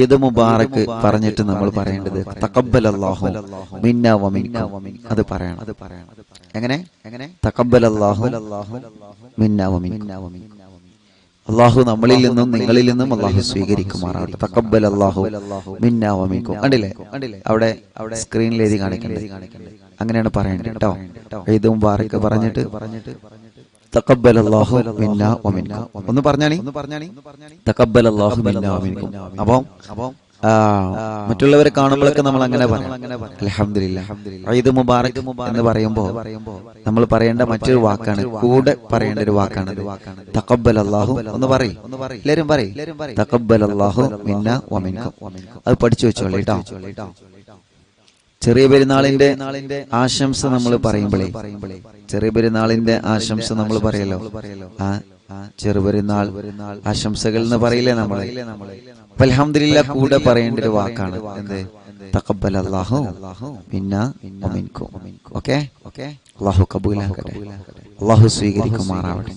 ഈദ് മുബാറക് പറഞ്ഞിട്ട് നമ്മൾ പറയേണ്ടത് തഖബ്ബലല്ലാഹു മിന്നാ വമിൻകും. അത് പറയണം. എങ്ങനെ? തഖബ്ബലല്ലാഹു മിന്നാ വമിൻകും. അല്ലാഹു നമ്മളിൽ നിന്നും നിങ്ങളിൽ നിന്നും അല്ലാഹു സ്വീകരിക്കുമാറാവട്ടെ. തഖബ്ബലല്ലാഹു മിന്നാ വമിൻകും. കണ്ടില്ലേ? അവിടെ സ്ക്രീനിൽ എഴുതി കാണിക്കണ്ടേ? അങ്ങനെയാണ് പറയേണ്ടത് കേട്ടോ. ഈദ് മുബാറക് പറഞ്ഞിട്ട് തഖബ്ബലല്ലാഹു മിന്നാ വമിൻകും ഒന്ന് പറഞ്ഞാണി. തഖബ്ബലല്ലാഹു മിന്നാ വമിൻകും. അപ്പം മറ്റുള്ളവരെ കാണുമ്പോഴൊക്കെ നമ്മൾ അങ്ങനെ പറയാം, അൽഹംദുലില്ലാഹ്. ഈദ് മുബാറക് എന്ന് പറയുമ്പോൾ നമ്മൾ പറയേണ്ട മറ്റൊരു വാക്കാണ്, കൂടെ പറയേണ്ട ഒരു വാക്കാണ് തഖബ്ബലല്ലാഹു. ഒന്ന് പറയും, എല്ലാവരും പറയും, തഖബ്ബലല്ലാഹു മിന്നാ വമിൻകും. അത് പഠിച്ചു വെച്ചോളൂ കേട്ടോ. ചെറിയ പെരുന്നാളിന്റെ ആശംസ നമ്മൾ പറയുമ്പോഴേ, ചെറിയ പെരുന്നാളിന്റെ ആശംസ നമ്മൾ പറയല്ലോ, ചെറുപെരുന്നാൾ ആശംസകൾ എന്ന് പറയില്ലേ നമ്മളെ. അൽഹംദുലില്ലാഹ് കൂടെ പറയേണ്ട ഒരു വാക്കാണ് എന്ത്? തഖബ്ബലല്ലാഹു മിന്നാ വമിൻകും. ഓക്കേ? അല്ലാഹു കബൂലാക്കട്ടെ, അല്ലാഹു സ്വീകരിക്കുമാറാവട്ടെ,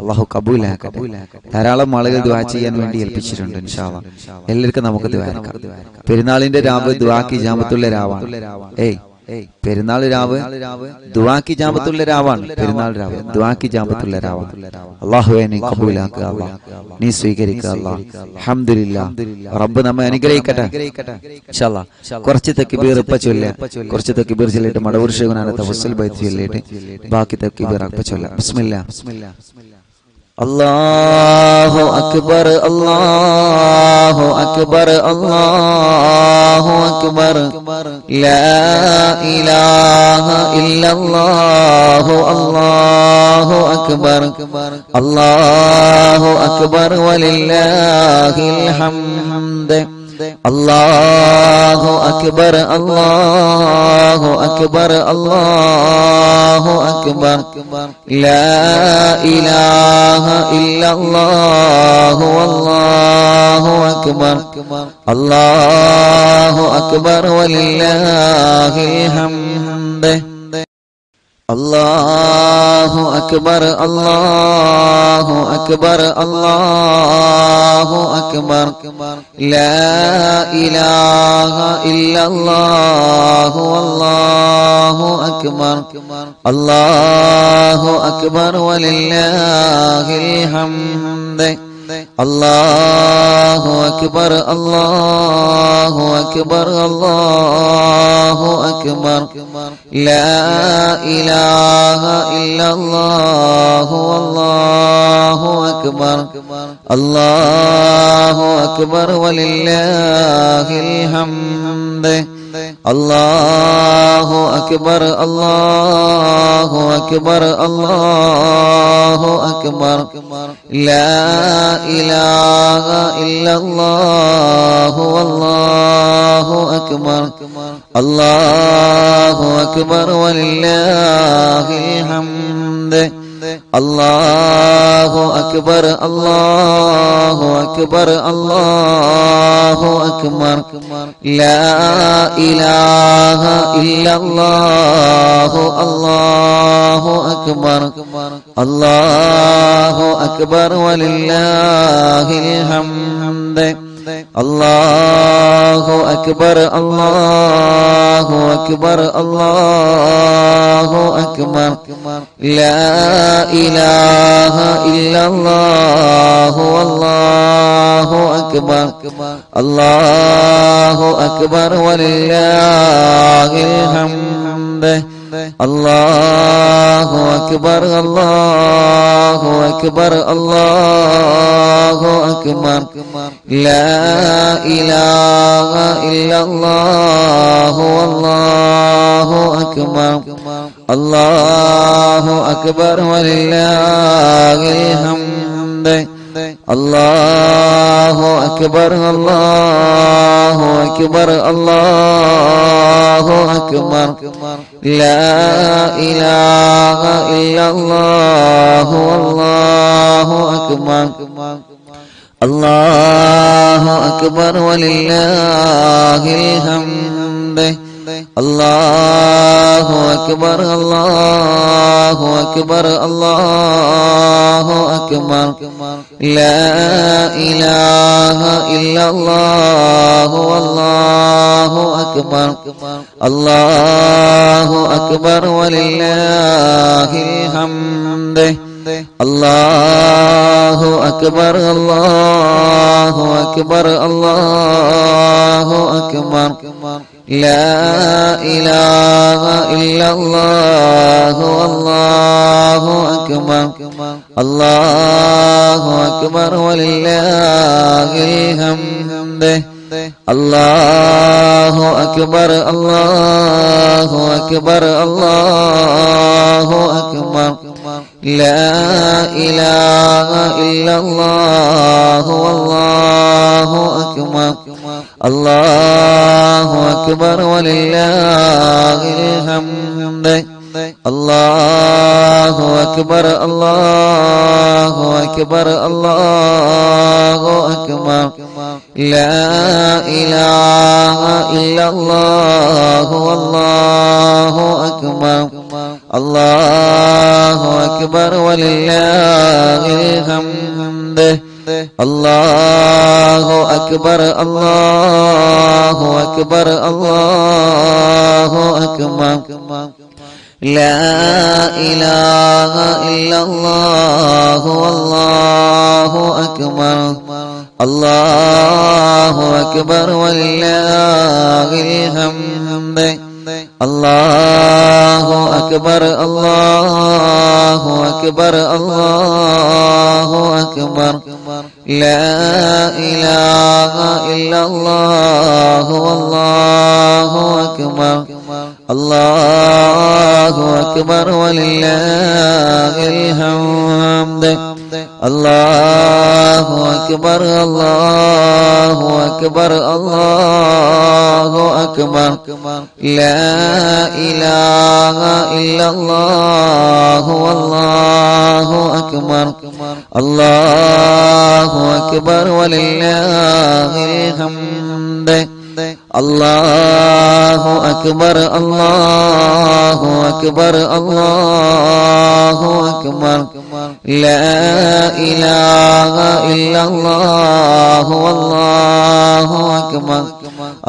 അല്ലാഹു കബൂലാക്കട്ടെ. ധാരാളം ആളുകൾ ദുആ ചെയ്യാൻ വേണ്ടി ഏൽപ്പിച്ചിട്ടുണ്ട്. ഇൻഷാ അല്ലാഹ് എല്ലാവർക്കും നമുക്ക് ദുആക്കാം. പെരുന്നാളിന്റെ രാവ് ദുആക്ക് ഇജാബത്തുള്ള രാവാണ്. പെരുന്നാൾ രാവ് ദുആക്ക് ഇജാബത്തുള്ള രാവാണ്. പെരുന്നാൾ രാവ് ദുആക്ക് ഇജാബത്തുള്ള രാവാണ്. അല്ലാഹുവേ നീ കബൂലാക്കുക, അല്ലാഹ് നീ സ്വീകരിക്കുക, അല്ലാഹ്. അൽഹംദുലില്ലാഹ്. റബ്ബ് നമ്മെ അനുഗ്രഹിക്കട്ടെ. ഇൻഷാ അല്ലാഹ് കുറച്ച് തക്ബീർ ഇപ്പ ചൊല്ലുക, കുറച്ച് തക്ബീർ ചൊല്ലിട്ട് മടവൂർ ശൈഖുനാന തവസ്സുൽ ബൈത്ത് ചൊല്ലിട്ട് ബാക്കി തക്ബീർ ഇപ്പ ചൊല്ലുക. ബിസ്മില്ലാഹ്. അല്ലാഹു അക്ബർ, അല്ലാഹു അക്ബർ, അല്ലാഹു അക്ബർ, ലാ ഇലാഹ ഇല്ലല്ലാഹു, അല്ലാഹു അക്ബർ, അല്ലാഹു അക്ബർ വലില്ലാഹിൽ ഹംദ്. അല്ലാഹു അക്ബർ, അല്ലാഹു അക്ബർ, അല്ലാഹു അക്ബർ, ലാ ഇലാഹ ഇല്ലല്ലാഹു, അല്ലാഹു അക്ബർ, അല്ലാഹു അക്ബർ വലില്ലാഹിൽ ഹംദ്. അല്ലാഹു അക്ബർ, അല്ലാഹു അക്ബർ, അല്ലാഹു അക്ബർ, ലാ ഇലാഹ ഇല്ലല്ലാഹു, അല്ലാഹു അക്ബർ, അല്ലാഹു അക്ബർ വലില്ലാഹിൽ ഹംദ്. അല്ലാഹു അക്ബർ, അല്ലാഹു അക്ബർ, അല്ലാഹു അക്ബർ, ലാ ഇലാഹ ഇല്ലല്ലാഹു, അല്ലാഹു അക്ബർ, അല്ലാഹു അക്ബർ വലില്ലാഹിൽ ഹംദ്. അല്ലാഹു അക്ബർ, അല്ലാഹു അക്ബർ, അല്ലാഹു അക്ബർ, ലാ ഇലാഹ ഇല്ലല്ലാഹു, അല്ലാഹു അക്ബർ, അല്ലാഹു അക്ബർ വലില്ലാഹിൽ ഹംദ്. അല്ലാഹു അക്ബർ, അല്ലാഹു അക്ബർ, അല്ലാഹു അക്ബർ, ലാ ഇലാഹ ഇല്ലല്ലാഹു, അല്ലാഹു അക്ബർ, അല്ലാഹു അക്ബർ വലില്ലാഹിൽ ഹംദ്. അല്ലാഹു അക്ബർ, അല്ലാഹു അക്ബർ, അല്ലാഹു അക്ബർ, ലാ ഇലാഹ ഇല്ലല്ലാഹു, അല്ലാഹു അക്ബർ, അല്ലാഹു അക്ബർ വലില്ലാഹിൽ ഹംദ്. അല്ലാഹു അക്ബർ, അല്ലാഹു അക്ബർ, അല്ലാഹു അക്ബർ, ലാ ഇലാഹ ഇല്ലല്ലാഹു, അല്ലാഹു അക്ബർ, അല്ലാഹു അക്ബർ വലില്ലാഹിൽ ഹംദ്. അല്ലാഹു അക്ബർ, അല്ലാഹു അക്ബർ, അല്ലാഹു അക്ബർ, ലാ ഇലാഹ ഇല്ലല്ലാഹു, അല്ലാഹു അക്ബർ, അല്ലാഹു അക്ബർ വലില്ലാഹിൽ ഹംദ്. അല്ലാഹു അക്ബർ അല്ലാഹു അക്ബർ അല്ലാഹു അക്ബർ ലാ ഇലാഹ ഇല്ലല്ലാഹു അല്ലാഹു അക്ബർ അല്ലാഹു അക്ബർ വലില്ലാഹിൽ ഹംദ് അല്ലാഹു അക്ബർ അല്ലാഹു അക്ബർ അല്ലാഹു അക്ബർ ലാ ഇലാഹ ഇല്ലല്ലാഹു അല്ലാഹു അക്ബർ അല്ലാഹു അക്ബർ വലില്ലാഹിൽ ഹംദ് അല്ലാഹു അക്ബർ അല്ലാഹു അക്ബർ അല്ലാഹു അക്ബർ ലാ ഇലാഹ ഇല്ലല്ലാഹു അല്ലാഹു അക്ബർ അല്ലാഹു അക്ബർ വലില്ലാഹിൽ ഹംദ് അല്ലാഹു അക്ബർ അല്ലാഹു അക്ബർ അല്ലാഹു അക്ബർ ലാ ഇലാഹ ഇല്ലല്ലാഹു അല്ലാഹു അക്ബർ അല്ലാഹു അക്ബർ വലില്ലാഹിൽ ഹംദ് അല്ലാഹു അക്ബർ അല്ലാഹു അക്ബർ അല്ലാഹു അക്ബർ ലാ ഇലാഹ ഇല്ലല്ലാഹു അല്ലാഹു അക്ബർ അല്ലാഹു അക്ബർ വലില്ലാഹിൽ ഹംദ് അല്ലാഹു അക്ബർ അല്ലാഹു അക്ബർ അല്ലാഹു അക്ബർ ലാ ഇലാഹ ഇല്ലല്ലാഹു അല്ലാഹു അക്ബർ അല്ലാഹു അക്ബർ വലില്ലാഹിൽ ഹംദ് അല്ലാഹു അക്ബർ അല്ലാഹു അക്ബർ അല്ലാഹു അക്ബർ ലാ ഇലാഹ ഇല്ലല്ലാഹു അല്ലാഹു അക്ബർ അല്ലാഹു അക്ബർ വലില്ലാഹിൽ ഹംദ് അല്ലാഹു അക്ബർ അല്ലാഹു അക്ബർ അല്ലാഹു അക്ബർ ലാ ഇലാഹ ഇല്ലല്ലാഹു അല്ലാഹു അക്ബർ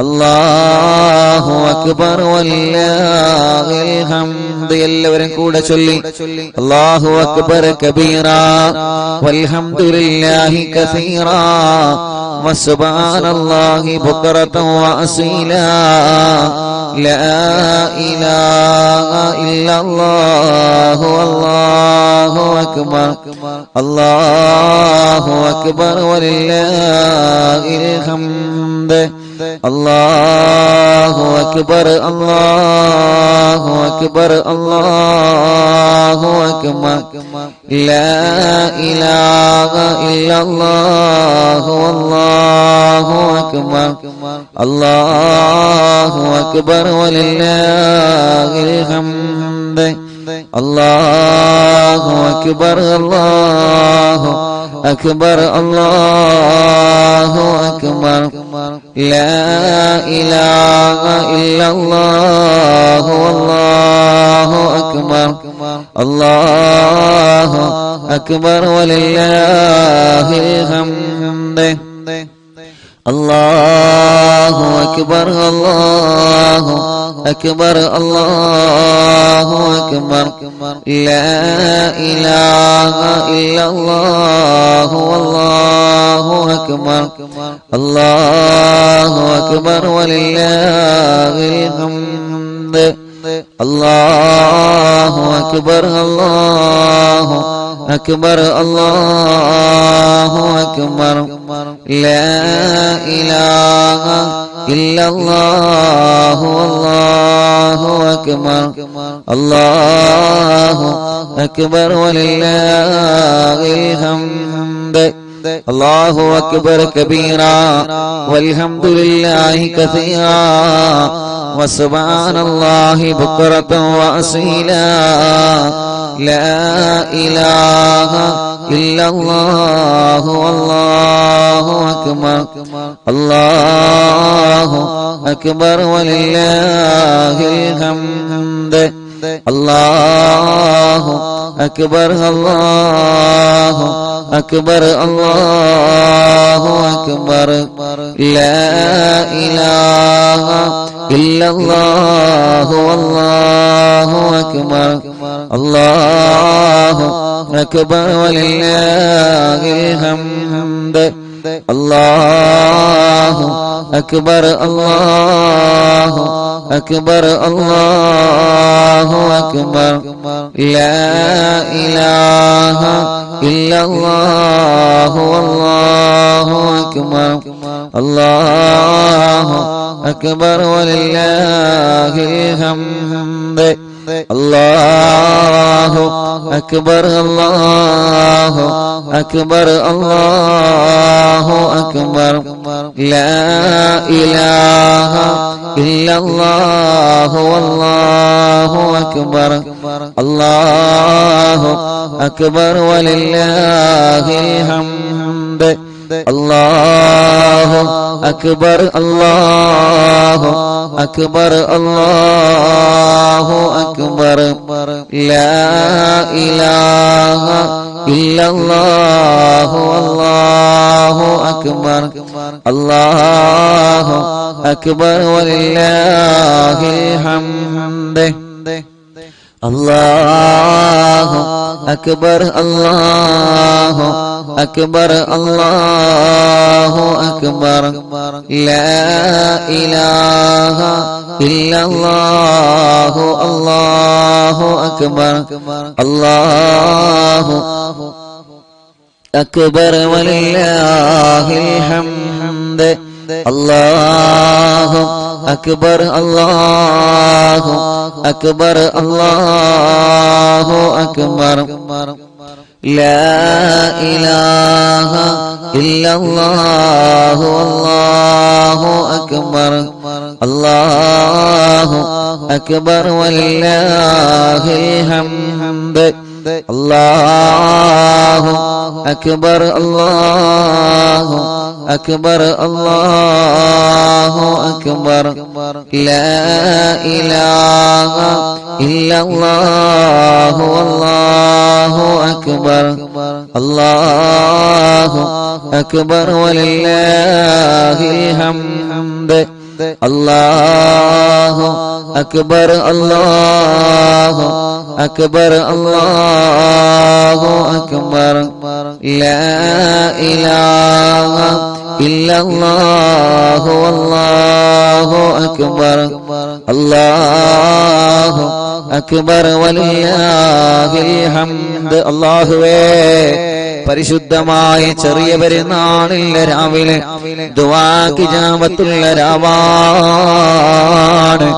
അല്ലാഹു അക്ബർ വലില്ലാഹിൽ ഹംദ് എല്ലാവരും കൂടെ ചൊല്ലി അല്ലാഹു അക്ബർ കബീറ വൽഹംദുലില്ലാഹി കസീറാ വസുബ്ഹാനല്ലാഹി ബുക്റതൻ വഅസീലാ ലാ ഇലാഹ ഇല്ലല്ലാഹു അല്ലാഹു അക്ബർ അല്ലാഹു അക്ബർ വലില്ലാഹിൽ ഹംദ് അല്ലാഹു അക്ബർ അല്ലാഹു അക്ബർ അല്ലാഹു അക്ബർ ലാ ഇലാഹ ഇല്ലല്ലാഹു അല്ലാഹു അക്ബർ അല്ലാഹു അക്ബർ വലില്ലാഹിൽ ഹംദ് അല്ലാഹു അക്ബർ അല്ലാഹു അക്ബർ അല്ലാഹു അക്ബർ ലാ ഇലാഹ ഇല്ലല്ലാഹു അല്ലാഹു അക്ബർ അല്ലാഹു അക്ബർ വലില്ലാഹിൽ ഹംദ് അല്ലാഹു അക്ബർ അല്ലാഹു അക്ബർ അല്ലാഹു അക്ബർ ലാ ഇലാഹ ഇല്ലല്ലാഹു അല്ലാഹു അക്ബർ അല്ലാഹു അക്ബർ വലില്ലാഹിൽ ഹംദ് അല്ലാഹു അക്ബർ അല്ലാഹു അക്ബർ അല്ലാഹു അക്ബർ ലാ ഇലാഹ ഇല്ലല്ലാഹു അല്ലാഹു അക്ബർ അല്ലാഹു അക്ബർ വലില്ലാഹിൽ ഹംദ് അല്ലാഹു അക്ബർ കബീറ വൽഹംദുലില്ലാഹി കസീറാ വസുബ്ഹാനല്ലാഹി ബുക്റതൻ വഅസീലാ لا إله إلا الله والله أكبر الله أكبر ولله الحمد الله أكبر الله أكبر الله أكبر لا إله إلا الله والله أكبر الله أكبر ولله الحمد الله أكبر الله أكبر الله أكبر لا إله إلا الله والله أكبر الله أكبر ولله الحمد الله أكبر الله أكبر الله أكبر لا إله إلا الله والله أكبر الله أكبر ولله الحمد الله أكبر الله أكبر الله أكبر لا إله إلا الله والله أكبر الله أكبر ولله الحمد الله أكبر الله أكبر الله أكبر لا إله إلا الله الله أكبر الله أكبر ولله الحمد الله أكبر الله أكبر الله أكبر لا إله إلا الله والله أكبر الله أكبر ولله الحمد الله أكبر الله أكبر الله أكبر لا إله إلا الله والله أكبر الله أكبر ولله الحمد الله أكبر الله أكبر الله أكبر لا إله إلا الله والله أكبر الله أكبر ولله الحمد الله പരിശുദ്ധമായ ചെറിയ പെരുന്നാളിലെ രാവിലെ ദുആക്ക് ഇജാബത്തുള്ള രാവാണ്.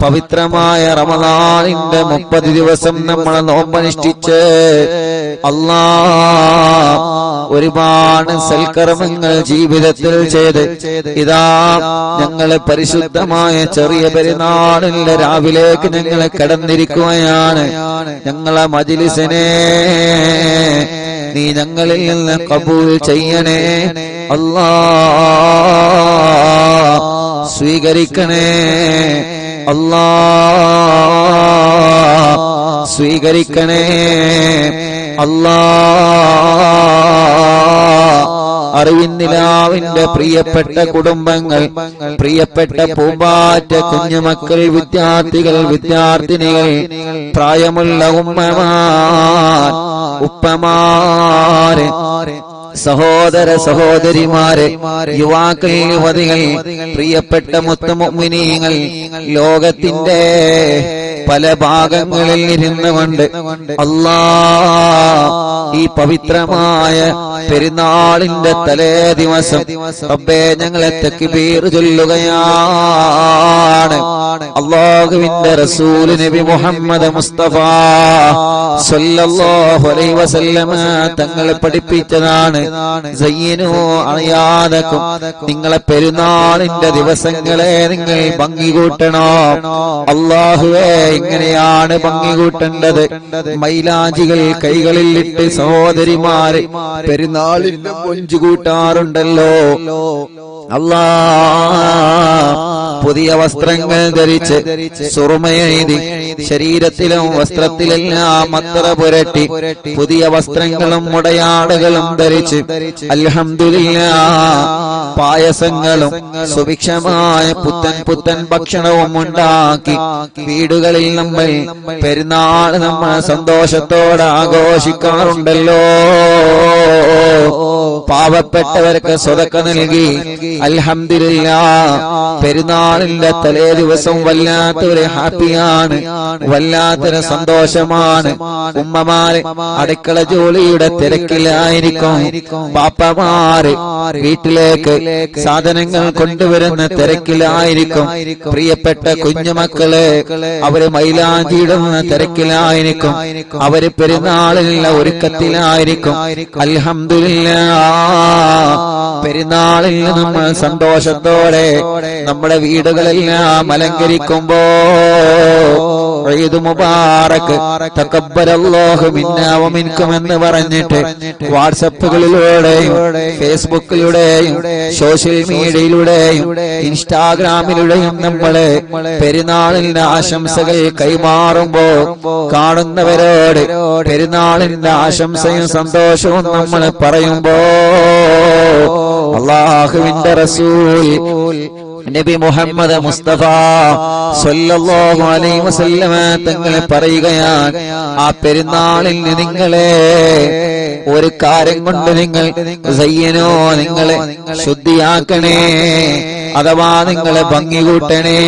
പവിത്രമായ റമളാനിന്റെ 30 ദിവസം നമ്മൾ നോമ്പനുഷ്ഠിച്ച് അല്ലാഹ് ഒരുപാട് സൽക്കർമ്മങ്ങൾ ജീവിതത്തിൽ ചെയ്ത് ഇതാ ഞങ്ങളെ പരിശുദ്ധമായ ചെറിയ പെരുന്നാളിന്റെ രാവിലേക്ക് ഞങ്ങളെ കടന്നിരിക്കുകയാണ്. ഞങ്ങളെ മജ്‌ലിസിനെ നീ ഞങ്ങളിൽ നിന്ന് കബൂൽ ചെയ്യണേ അല്ലാഹ്, സ്വീകരിക്കണേ അല്ലാഹ്, സ്വീകരിക്കണേ അല്ലാഹ്. അറിവിന്നിലാവിന്റെ പ്രിയപ്പെട്ട കുടുംബങ്ങൾ, പ്രിയപ്പെട്ട പൂമ്പാറ്റ കുഞ്ഞുമക്കൾ, വിദ്യാർത്ഥികൾ, വിദ്യാർത്ഥിനികൾ, പ്രായമുള്ള ഉമ്മമാർ, ഉപ്പമാര്, സഹോദര സഹോദരിമാരെ, യുവാക്കൾ, യുവതികൾ, പ്രിയപ്പെട്ട മുത്തുമുഅ്മിനീങ്ങൾ, ലോകത്തിന്റെ പല ഭാഗങ്ങളിൽ ഇരുന്നുകൊണ്ട് അല്ലാഹ് ഈ പവിത്രമായ പെരുന്നാളിന്റെ തലേ ദിവസം റബ്ബേ ഞങ്ങളെ തക്ബീർ ചൊല്ലുകയാണ്. അല്ലാഹുവിന്റെ റസൂൽ നബി മുഹമ്മദ് മുസ്തഫ സല്ലല്ലാഹു അലൈഹി വസല്ലമ തങ്ങൾ പഠിപ്പിച്ചതാണ്. സയ്യിനു അയാദക്കും, നിങ്ങളെ പെരുന്നാളിന്റെ ദിവസങ്ങളെ നിങ്ങൾ ഭംഗി കൂട്ടണോ. അല്ലാഹുവേ, ഇങ്ങനെയാണ് ഭംഗി കൂട്ടേണ്ടത്. മൈലാഞ്ചികൾ കൈകളിൽ ഇട്ട് സഹോദരിമാര് പെരുന്നാളിന്റെ കൊഞ്ചു കൂട്ടാറുണ്ടല്ലോ. അല്ലാ, പുതിയ വസ്ത്രങ്ങൾ ധരിച്ച് സുറുമയെഴുതി ശരീരത്തിലും വസ്ത്രത്തിലെല്ലാം അത്തറ പുരട്ടി പുതിയ വസ്ത്രങ്ങളും മുടയാടുകളും ധരിച്ച് അൽഹംദുലില്ലാഹ് പായസങ്ങളും സുഭിക്ഷമായ പുത്തൻ ഭക്ഷണവും ഉണ്ടാക്കി വീടുകളിൽ നമ്മൾ പെരുന്നാൾ നമ്മൾ സന്തോഷത്തോടെ ആഘോഷിക്കാറുണ്ടല്ലോ. പാവപ്പെട്ടവർക്ക് സ്വതക്ക നൽകി അൽഹംദുലില്ലാഹ് പെരുന്നാളിന്റെ തലേ ദിവസം വല്ലാത്തൊരു ഹാപ്പിയാണ്, വല്ലാത്തൊരു സന്തോഷമാണ്. ഉമ്മമാര് അടുക്കള ജോലിയുടെ തിരക്കിലായിരിക്കും, പാപ്പമാര് വീട്ടിലേക്ക് സാധനങ്ങൾ കൊണ്ടുവരുന്ന തിരക്കിലായിരിക്കും, പ്രിയപ്പെട്ട കുഞ്ഞുമക്കള് അവര് മൈലാഞ്ചിയിടുന്ന തിരക്കിലായിരിക്കും, അവര് പെരുന്നാളിനുള്ള ഒരുക്കത്തിലായിരിക്കും. അൽഹംദുലില്ലാഹ് പെരുന്നാളിൽ നമ്മൾ സന്തോഷത്തോടെ നമ്മുടെ വീടുകളെല്ലാം അലങ്കരിക്കുമ്പോ ഈദ് മുബാറക് തഖബ്ബലല്ലാഹു മിന്നാ വമിൻകും എന്ന് പറഞ്ഞിട്ട് വാട്സപ്പുകളിലൂടെയും ഫേസ്ബുക്കിലൂടെയും സോഷ്യൽ മീഡിയയിലൂടെയും ഇൻസ്റ്റാഗ്രാമിലൂടെയും നമ്മള് പെരുന്നാളിന്റെ ആശംസകൾ കൈമാറുമ്പോ കാണുന്നവരോട് പെരുന്നാളിന്റെ ആശംസയും സന്തോഷവും നമ്മൾ പറയുമ്പോ അല്ലാഹുവിന്റെ റസൂൽ നബി മുഹമ്മദ് മുസ്തഫ സല്ലല്ലാഹു അലൈഹി വസല്ലമ തങ്ങൾ പറയുകയാണ്, ആ പെരുന്നാളിൽ നിങ്ങളെ ഒരു കാര്യം കൊണ്ട് നിങ്ങൾ സയ്യനോ നിങ്ങളെ ശുദ്ധിയാക്കണേ, അഥവാ നിങ്ങളെ ഭംഗി കൂട്ടണേ.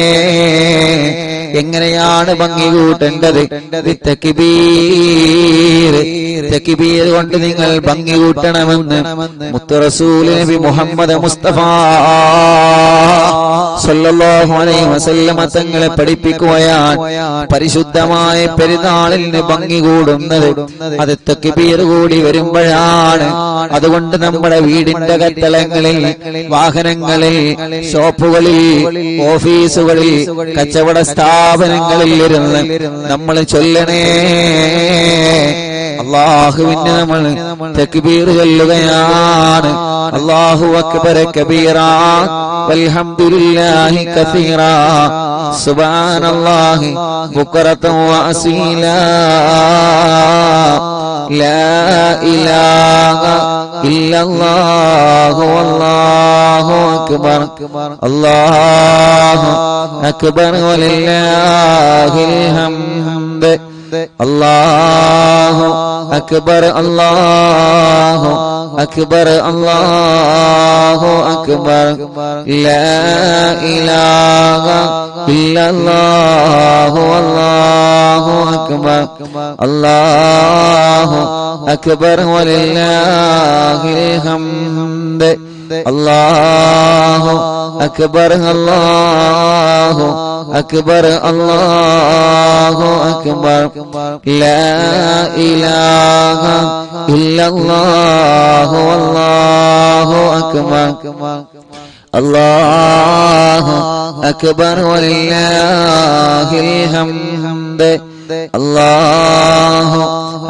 എങ്ങനെയാണ് ഭംഗി കൂട്ടേണ്ടത്? തക്ബീർ കൊണ്ട് നിങ്ങൾ ഭംഗി കൂട്ടണമെന്ന് മുത്ത് റസൂൽ നബി മുഹമ്മദ് മുസ്തഫ സല്ലല്ലാഹു അലൈഹി വസല്ലമ തങ്ങളെ പഠിപ്പിക്കുകയാണ്. പരിശുദ്ധമായ പെരുന്നാളിന് ഭംഗി കൂടുന്നത് അത് തക്ബീർ കൂടി വരുമ്പോഴാണ്. അതുകൊണ്ട് നമ്മുടെ വീടിന്റെ കത്തളങ്ങളിൽ, വാഹനങ്ങളിൽ, ഷോപ്പുകളിൽ, ഓഫീസുകളിൽ, കച്ചവട സ്ഥാപനങ്ങളിൽ ഇരുന്ന് നമ്മൾ ചൊല്ലണേ. അല്ലാഹുവിനെ നമ്മൾ തക്ബീർ ചൊല്ലുകയാണ്. അല്ലാഹു അക്ബർ കബീറാ വൽഹംദുലില്ലാഹി കസീറാ സുബ്ഹാനല്ലാഹി ബുക്റതൻ വഅസീലാ ലാ ഇലാഹ ഇല്ലല്ലാഹു വല്ലാഹു അക്ബർ അല്ലാഹു അക്ബർ വലില്ലാഹിൽ ഹംദ് അല്ലാഹു അക്ബർ അല്ലാഹു അക്ബർ അല്ലാഹു അക്ബർ ലാ ഇലാഹ ഇല്ലല്ലാഹു വല്ലാഹു അക്ബർ അല്ലാഹു അക്ബർ വലില്ലാഹിൽ ഹംദ് അല്ലാഹു അക്ബർ അല്ലാഹു അക്ബർ അല്ലാഹു അക്ബർ ലാ ഇലാഹ ഇല്ലല്ലാഹു വല്ലാഹു അക്ബർ അല്ലാഹു അക്ബർ വലില്ലാഹിൽ ഹംദ് അല്ലാഹു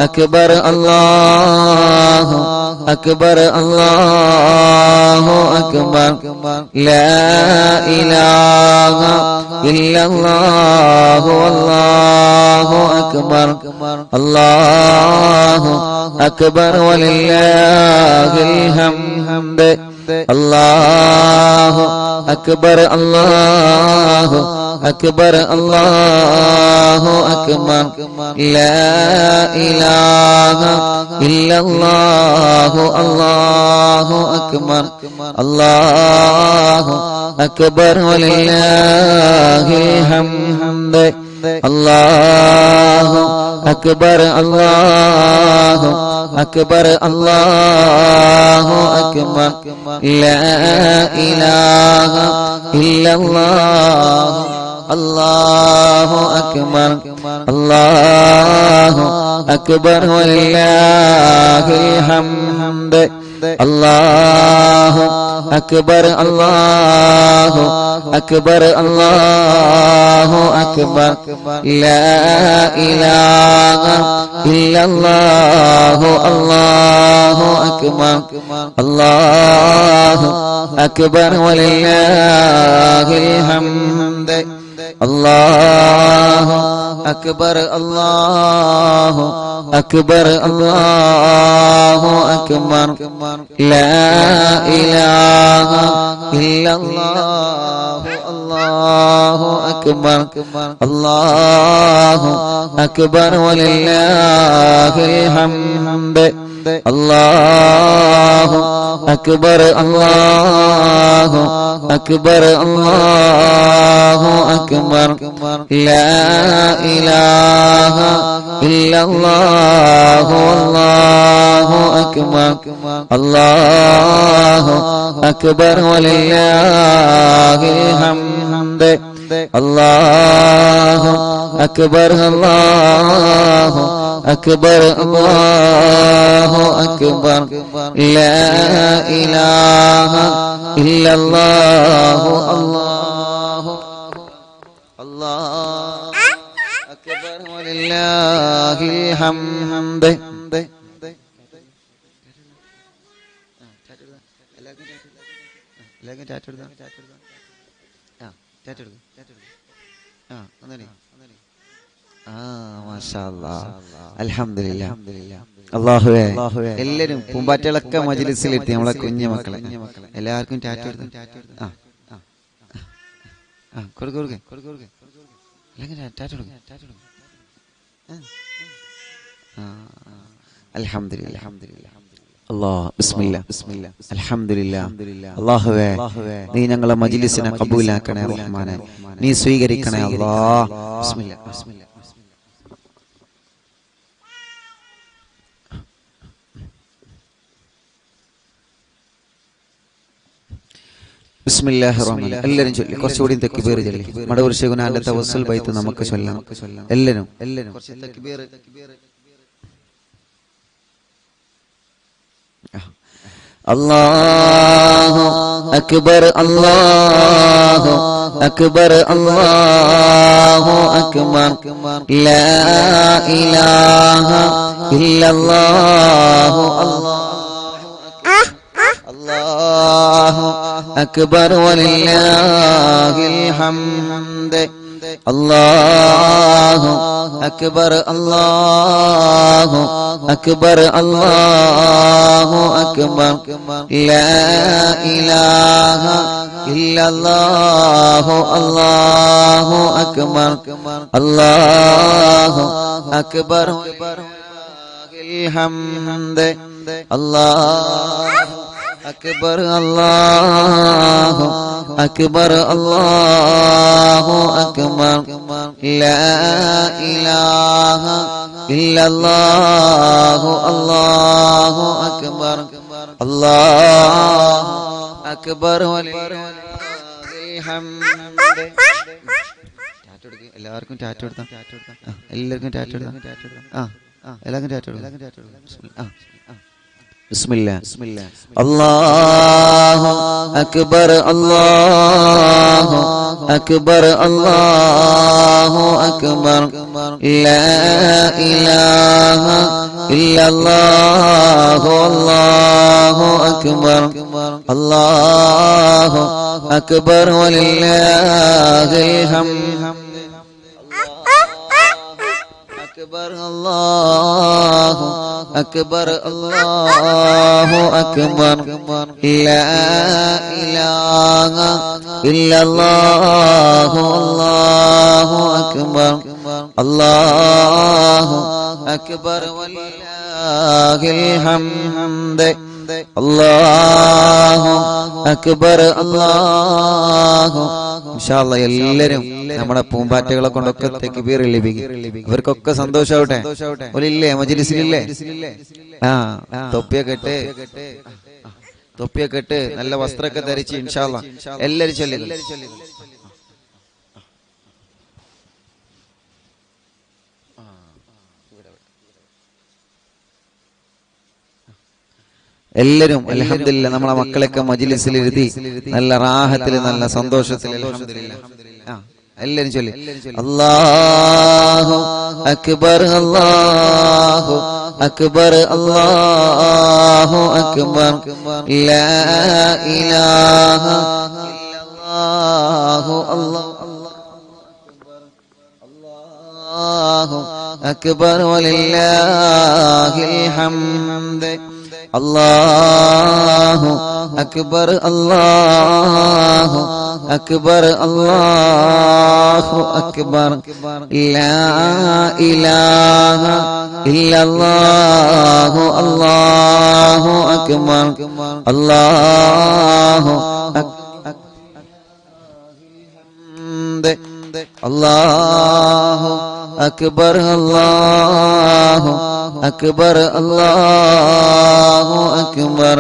അക്ബർ അല്ലാഹു അക്ബർ അല്ലാഹു അക്ബർ ലാ ഇലാഹ ഇല്ലല്ലാഹു വല്ലാഹു അക്ബർ അല്ലാഹു അക്ബർ വലില്ലാഹിൽ ഹംദ് അല്ലാഹു അക്ബർ അല്ലാഹു അക്ബർ അല്ലാഹു അക്ബർ ലാ ഇലാഹ ഇല്ലല്ലാഹു അല്ലാഹു അക്ബർ അല്ലാഹു അക്ബർ വലില്ലാഹിൽ ഹംദ് അല്ലാഹു അക്ബർ അല്ലാഹു അക്ബർ അല്ലാഹു അക്ബർ ലാ ഇലാഹ ഇല്ലല്ലാഹു അല്ലാഹു അക്ബർ അല്ലാഹു അക്ബർ വലില്ലാഹിൽ ഹംദ് അല്ലാഹു അക്ബർ അല്ലാഹു അക്ബർ അല്ലാഹു അക്ബർ ലാ ഇലാഹ ഇല്ലല്ലാഹു അല്ലാഹു അക്ബർ അല്ലാഹു അക്ബർ വലില്ലാഹിൽ ഹംദ് അല്ലാഹു അക്ബർ അല്ലാഹു അക്ബർ അല്ലാഹു അക്ബർ ലാ ഇലാഹ ഇല്ലല്ലാഹു അല്ലാഹു അക്ബർ അല്ലാഹു അക്ബർ വലില്ലാഹിൽ ഹംദ് അല്ലാഹു അക്ബർ അല്ലാഹു അക്ബർ അല്ലാഹു അക്ബർ ലാ ഇലാഹ ഇല്ലല്ലാഹു അല്ലാഹു അക്ബർ അല്ലാഹു അക്ബർ വലില്ലാഹിൽ ഹംദ് അല്ലാഹു അക്ബർ അല്ലാഹു അക്ബർ അല്ലാഹു അക്ബർ ലാ ഇലാഹ ഇല്ലല്ലാഹു അല്ലാഹു അക്ബർ വലില്ലാഹിൽ ഹംദ് അല്ലാഹുവേ എല്ലാരും പൂമ്പാറ്റകളൊക്കെ മജ്‌ലിസിലെത്തി നമ്മളെ കുഞ്ഞു മക്കളെ എല്ലാവർക്കും ടാറ്റ കൊടുക്കും അൽഹംദുലില്ലാ അല്ലാഹ് ബിസ്മില്ലാ അൽഹംദുലില്ലാ അല്ലാഹുവേ നീ ഞങ്ങളെ മജ്‌ലിസിനെ ഖബൂലാക്കണേ റഹ്മാനേ നീ സ്വീകരിക്കണേ അല്ലാഹ് ബിസ്മില്ലാ ബിസ്മില്ലാഹിർ റഹ്മാനിർ റഹീം എല്ലാവരും ചൊല്ലി കുറച്ചുകൂടി തക്ബീർ ചൊല്ലി മടവൂർ ശൈഖുനാന്റെ തവസ്സുൽ ബൈത്ത് നമുക്ക് ചൊല്ലാം എല്ലാവരും കുറച്ച് തക്ബീർ അല്ലാഹു അക്ബർ അല്ലാഹു അക്ബർ അല്ലാഹു അക്ബർ ലാ ഇലാഹ ഇല്ലല്ലാഹു അല്ലാഹു അക്ബർ വലില്ലാഹിൽ ഹംദ് അല്ലാഹു അക്ബർ അല്ലാഹു അക്ബർ അല്ലാഹു അക്ബർ ലാ ഇലാഹ ഇല്ലല്ലാഹു അല്ലാഹു അക്ബർ അല്ലാഹു അക്ബർ വലില്ലാഹിൽ ഹംദ് അല്ലാഹു അക്ബർ അല്ലാഹു അക്ബർ അല്ലാഹു അക്ബർ ലാ ഇലാഹ ഇല്ലല്ലാഹു അല്ലാഹു അക്ബർ അല്ലാഹു അക്ബർ വലില്ലാഹിൽ ഹംദ് എല്ലാവർക്കും ടാറ്റ കൊടുത്താം എല്ലാവർക്കും ടാറ്റ കൊടുത്താം എല്ലാവർക്കും ടാറ്റ കൊടുക്കാം ബിസ്മില്ലാ അല്ലാഹു അക്ബർ അല്ലാഹു അക്ബർ അല്ലാഹു അക്ബർ ലാ ഇലാഹ ഇല്ലല്ലാഹു അല്ലാഹു അക്ബർ അല്ലാഹു അക്ബർ വലില്ലാഹിൽ ഹംദ് അക്ബർ അല്ലാഹു അക്ബർ അല്ലാഹു അക്ബർ ലാ ഇലാഹ ഇല്ലല്ലാഹു അല്ലാഹു അക്ബർ അല്ലാഹു അക്ബർ വലില്ലാഹിൽ ഹംദ് അല്ലാഹു അക്ബർ അല്ലാഹു ഇൻഷാ അല്ലാഹ് എല്ലാവരും നമ്മുടെ പൂമ്പാറ്റകളെ കൊണ്ടൊക്കെ തക്ബീർ ലഭിക്കും അവർക്കൊക്കെ സന്തോഷാവട്ടെ ഓലില്ലേ മജ്‌ലിസിലില്ലേ തൊപ്പിയൊക്കെ ഇട്ട് നല്ല വസ്ത്രമൊക്കെ ധരിച്ച് ഇൻഷാ അല്ലാഹ് എല്ലാവരും ചൊല്ലുക എല്ലാരും അൽഹംദുലില്ലാ നമ്മളെ മക്കളൊക്കെ മജ്ലിസിൽ ഇരുത്തി നല്ല റാഹത്തിൽ നല്ല സന്തോഷത്തിൽ അൽഹംദുലില്ലാ. എല്ലാരും ചൊല്ലി അല്ലാഹു അക്ബർ അല്ലാഹു അക്ബർ അല്ലാഹു അക്ബർ ലാ ഇലാഹ ഇല്ലല്ലാഹു അല്ലാഹു അക്ബർ വലില്ലാഹിൽ ഹംദ് അല്ലാഹു അക്ബർ അല്ലാഹു അക്ബർ അല്ലാഹു അക്ബർ ലാ ഇലാഹ ഇല്ലല്ലാഹു അല്ലാഹു അക്ബർ അല്ലാഹു അല്ലാഹു അക്ബർ അല്ലാഹു അക്ബർ അല്ലാഹു അക്ബർ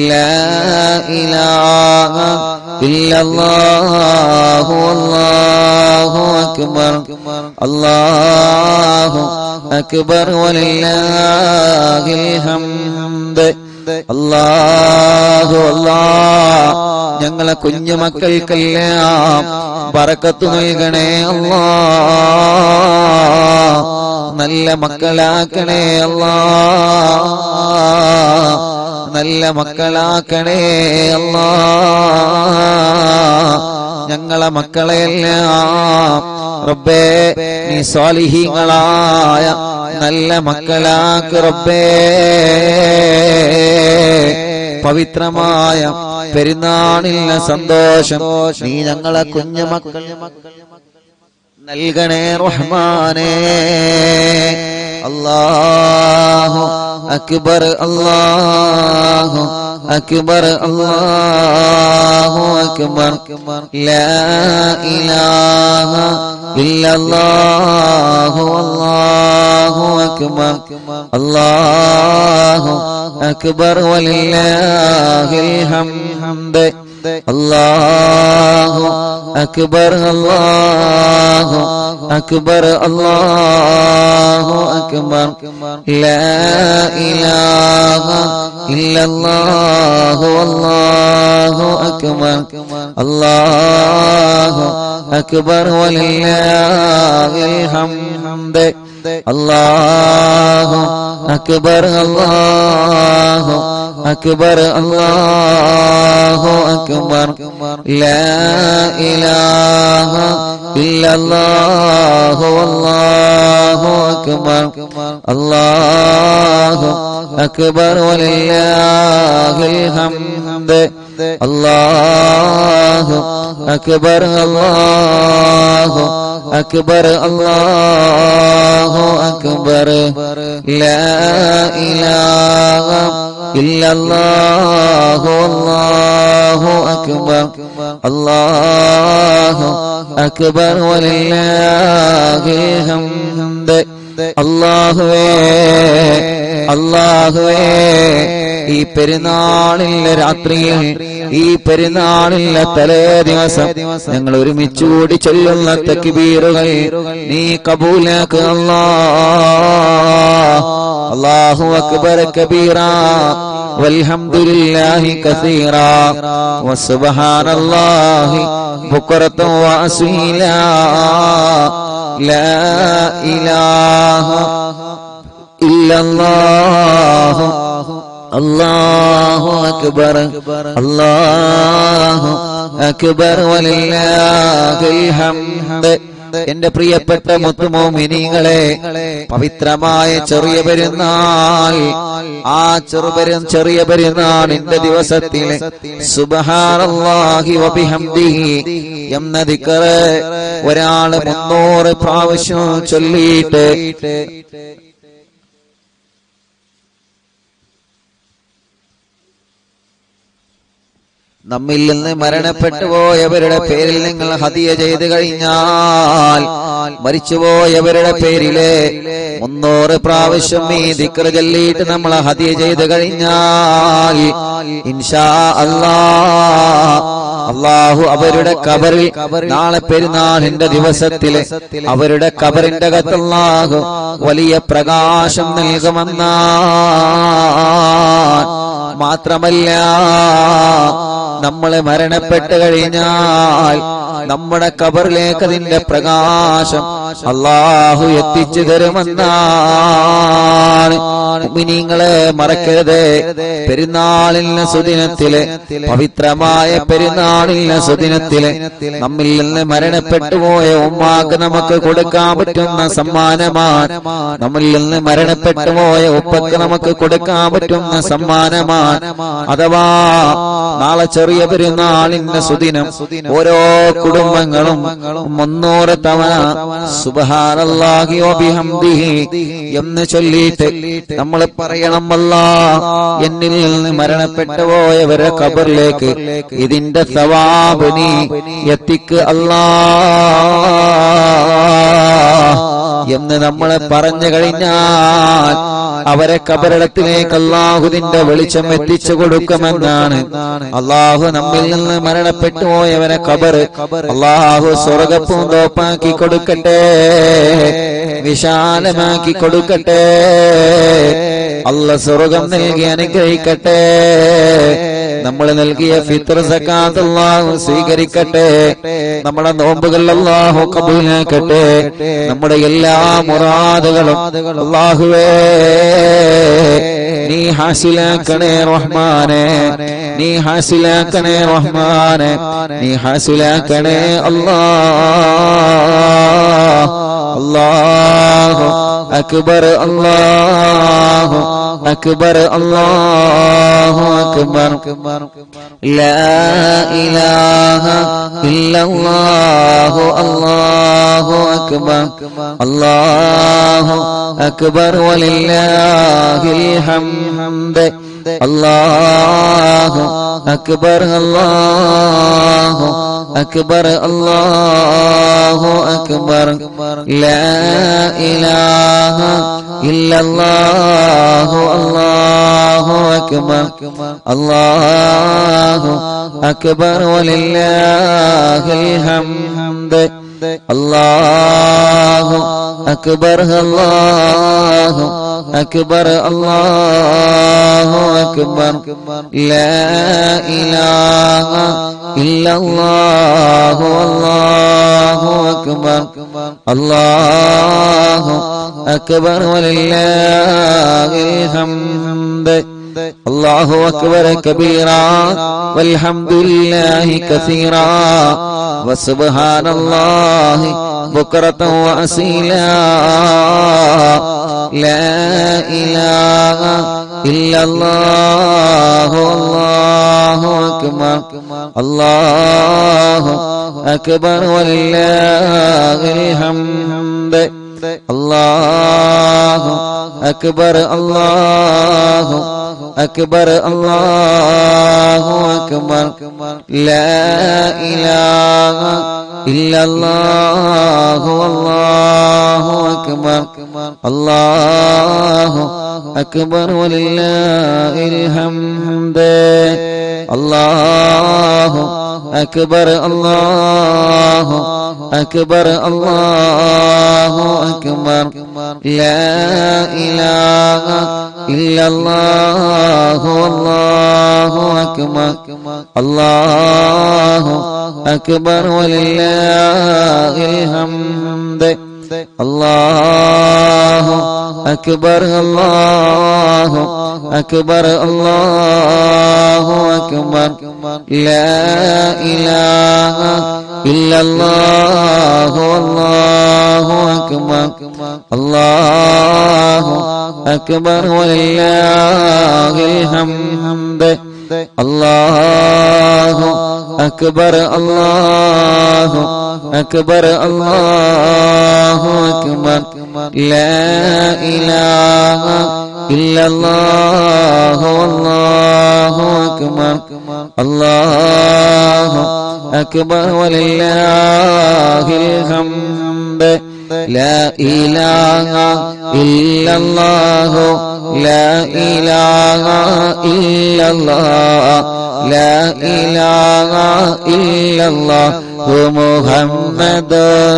ലാ ഇലാഹ ഇല്ലല്ലാഹു അല്ലാഹു അക്ബർ അല്ലാഹു അക്ബർ വലില്ലാഹിൽ ഹംദ് അല്ലാഹു അല്ലാഹ് ഞങ്ങളെ കുഞ്ഞുമക്കൾക്കെല്ലാം ബറക്കത്ത് നൽകണേ അല്ലാഹ് നല്ല മക്കളാക്കണേ അല്ലാഹ് നല്ല മക്കളാക്കണേ അല്ലാഹ് ഞങ്ങളെ മക്കളെല്ലാം റബ്ബേ നീ സ്വാലിഹീങ്ങളായ നല്ല മക്കളാക്ക് റബ്ബേ പവിത്രമായ പെരുന്നാളിലെ സന്തോഷം നീ ഞങ്ങളെ കുഞ്ഞുമക്കൾ നൽകണേ റഹ്മാനേ അല്ലാഹു അക്ബർ അല്ലാഹു അക്ബർ അല്ലാഹു അക്ബർ ലാ ഇലാഹ ഇല്ലല്ലാഹു അല്ലാഹു അക്ബർ അല്ലാഹു അക്ബർ വലില്ലാഹിൽ ഹംദ് അല്ലാഹു അക്ബർ അല്ലാഹു അക്ബർ അല്ലാഹു അക്ബർ ലാ ഇലാഹ ഇല്ലല്ലാഹു അല്ലാഹു അക്ബർ അല്ലാഹു അക്ബർ വലില്ലാഹിൽ ഹംദ് അല്ലാഹു അക്ബർ അല്ലാഹു അക്ബർ അല്ലാഹു അക്ബർ ലാ ഇലാഹ ഇല്ലല്ലാഹു അല്ലാഹു അക്ബർ അല്ലാഹു അക്ബർ വലില്ലാഹിൽ ഹംദ് അല്ലാഹു അക്ബർ അല്ലാഹു അക്ബർ അല്ലാഹു അക്ബർ ലാ ഇലാഹ ഇല്ലല്ലാഹു അല്ലാഹു അക്ബർ അല്ലാഹു അക്ബർ വലില്ലാഹിൽ ഹംദ് അല്ലാഹുവേ അല്ലാഹുവേ ഈ പെരുന്നാളിലെ രാത്രിയിൽ ഈ പെരുന്നാളിലെ തലേ ദിവസം ഞങ്ങൾ ഒരുമിച്ച് കൂടി ചൊല്ലുന്ന തക്ബീറുകൾ നീ കബൂലാക്ക് അല്ലാഹ് അല്ലാഹു അക്ബർ കബീറാ വൽഹംദുലില്ലാഹി കസീറാ വസുബ്ഹാനല്ലാഹി ബുക്റതൻ വഅസീലാ ലാ ഇലാഹ ഇല്ലല്ലാഹു അല്ലാഹു അക്ബർ അല്ലാഹു അക്ബർ വലില്ലാഹിൽ ഹംദ് എന്റെ പ്രിയപ്പെട്ട മുത്തുമോമിനീങ്ങളെ പവിത്രമായ ചെറിയ പെരുന്നാൾ ആ ചെറിയ പെരുന്നാളിന്റെ ദിവസത്തിലെ സുബ്ഹാനല്ലാഹി വബിഹംദിഹി എന്ന ദിക്ർ ഒരാൾ 300 പ്രാവശ്യം ചൊല്ലിയിട്ട് നമ്മിൽ നിന്ന് മരണപ്പെട്ടു പോയവരുടെ പേരിൽ നിങ്ങൾ ഹദിയ ചെയ്തു കഴിഞ്ഞാൽ മരിച്ചുപോയവരുടെ പേരിലെ 300 പ്രാവശ്യം ഈ ദിക്ർ ചൊല്ലിയിട്ട് നമ്മൾ ഹദിയ ചെയ്തു കഴിഞ്ഞാൽ ഇൻഷാ അല്ലാഹ് അല്ലാഹു അവരുടെ ഖബറിൽ നാളെ പെരുന്നാളിന്റെ ദിവസത്തിലെ അവരുടെ ഖബറിന്റെ അകത്ത് അല്ലാഹു വലിയ പ്രകാശം നൽകുമെന്നാണ് മാത്രമല്ല നമ്മളെ മരണപ്പെട്ടു കഴിഞ്ഞാൽ നമ്മുടെ ഖബറിലേക്ക് അതിന്റെ പ്രകാശം അല്ലാഹു എത്തിച്ചു തരുമെന്നാണ്. മുഅ്മിനീങ്ങളെ മറക്കരുത്, പെരുന്നാളിന്റെ സുദിനത്തിലെ പവിത്രമായ പെരുന്നാളിന്റെ സുദിനത്തിലെ നമ്മിൽ നിന്ന് മരണപ്പെട്ടു പോയ ഉമ്മാക്ക് നമുക്ക് കൊടുക്കാൻ പറ്റുന്ന സമ്മാനമാണ്. നമ്മിൽ നിന്ന് മരണപ്പെട്ടു പോയ ഉപ്പക്ക് നമുക്ക് കൊടുക്കാൻ പറ്റുന്ന സമ്മാനമാണ്. അഥവാ നാളെ ചെറിയ പെരുന്നാളിന്റെ സുദിനം ഓരോ കുടുംബങ്ങളും 300 തവണ സുബ്ഹാനല്ലാഹി വബിഹംദിഹി എന്ന് ചൊല്ലിയിട്ട് നമ്മൾ പറയണം, അല്ലാഹ് എന്നിൽ നിന്ന് മരണപ്പെട്ടു പോയവരെ ഖബറിലേക്ക് ഇതിന്റെ സവാബ് നീ എത്തിക്ക് അല്ലാഹ് എന്ന് നമ്മൾ പറഞ്ഞു കഴിഞ്ഞാൽ അവരെ ഖബറിടത്തിലേക്ക് അല്ലാഹുവിന്റെ വെളിച്ചം എത്തിച്ചു കൊടുക്കുമെന്നാണ്. അല്ലാഹു നമ്മിൽ നിന്ന് മരണപ്പെട്ടു പോയവരെ ഖബർ അല്ലാഹു സ്വർഗ്ഗപ്പൂന്തോപ്പാക്കി കൊടുക്കട്ടെ, വിശാലമാക്കി കൊടുക്കട്ടെ. അല്ലാഹു സ്വർഗ്ഗം നൽകി അനുഗ്രഹിക്കട്ടെ. നമ്മൾ നൽകിയ ഫിത്ർ സകാത്ത് അല്ലാഹു സ്വീകരിക്കട്ടെ. നമ്മുടെ നോമ്പുകൾ അല്ലാഹു കബൂലാക്കട്ടെ. നമ്മുടെ എല്ലാ മുറാദുകളും അല്ലാഹുവേ നീ ഹാസിലാക്കണേ റഹ്മാനെ, നീ ഹാസിലാക്കണേ റഹ്മാനെ, നീ ഹാസിലാക്കണേ അല്ലാഹ്. അല്ലാഹു അക്ബർ, അല്ലാഹു അക്ബർ, അല്ലാഹു അക്ബർ. ലാ ഇലാഹ ഇല്ലല്ലാഹു അല്ലാഹു അക്ബർ. അല്ലാഹു അക്ബർ വലില്ലാഹിൽ ഹംദ്. അല്ലാഹു അക്ബർ, അല്ലാഹു അക്ബർ, അല്ലാഹു അക്ബർ. ലാ ഇലാഹ ഇല്ലല്ലാഹു അല്ലാഹു അക്ബർ. അല്ലാഹു അക്ബർ വലില്ലാഹിൽ ഹംദ്. അല്ലാഹു അക്ബർ, അല്ലാഹു അക്ബർ, അല്ലാഹു അക്ബർ. ലാ ഇലാഹ ഇല്ലല്ലാഹു അല്ലാഹു അക്ബർ. അല്ലാഹു അക്ബർ വലില്ലാഹിൽ ഹംദ്. അല്ലാഹു അക്ബർ കബീറാ വൽഹംദുലില്ലാഹി കസീറാ വസുബ്ഹാനല്ലാഹി ബുക്റതൻ വഅസീലാ. ലാ ഇലാഹ ഇല്ലല്ലാഹു അല്ലാഹു അക്ബർ. അല്ലാഹു അക്ബർ വലില്ലാഹിൽ ഹംദ്. അല്ലാഹു അക്ബർ, അല്ലാഹു അക്ബർ, അല്ലാഹു അക്ബർ. ലാ ഇലാഹ ഇല്ലല്ലാഹു അല്ലാഹു അക്ബർ. അല്ലാഹു അക്ബർ വലില്ലാഹിൽ ഹംദ്. അല്ലാഹു അക്ബർ, അല്ലാഹു അക്ബർ, അല്ലാഹു അക്ബർ. ലാ ഇലാഹ ഇല്ലല്ലാഹു അല്ലാഹു അക്ബർ. അല്ലാഹു അക്ബർ വലില്ലാഹിൽ ഹംദ്. അല്ലാഹു അക്ബർ, അല്ലാഹു അക്ബർ, അല്ലാഹു അക്ബർ. ലാ ഇലാഹ ഇല്ലല്ലാഹു അല്ലാഹു അക്ബർ. അല്ലാഹു അക്ബർ വലില്ലാഹിൽ ഹംദ്. അല്ലാഹു അക്ബർ, അല്ലാഹു അക്ബർ, അല്ലാഹു അക്ബർ. ലാ ഇലാഹ ഇല്ലല്ലാഹു അല്ലാഹു അക്ബർ. അല്ലാഹു അക്ബർ വലില്ലാഹിൽ ഹംദ്. ലാ ഇലാഹ ഇല്ലല്ലാഹു لا إله إلا الله لا إله إلا الله محمد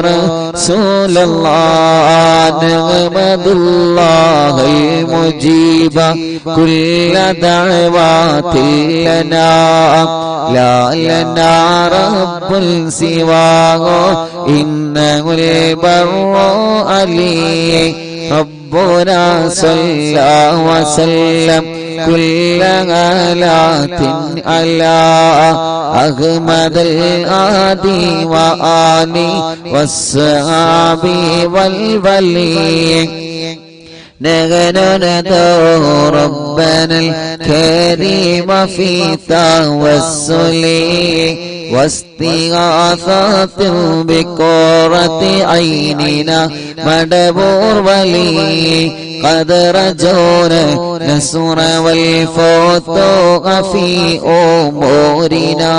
رسول الله نحمد الله المجيب كل دعوات لنا لا لنا رب سواه إنه البر علي ربنا صلى وسلم كل آلات على أحمد الآدي وآلي والصحابي والولي نحن ندعو ربنا الكريم في توسل واستغاثة بقرة عيننا مدبور ولي قد رجونا نصر والفتوح في أمورنا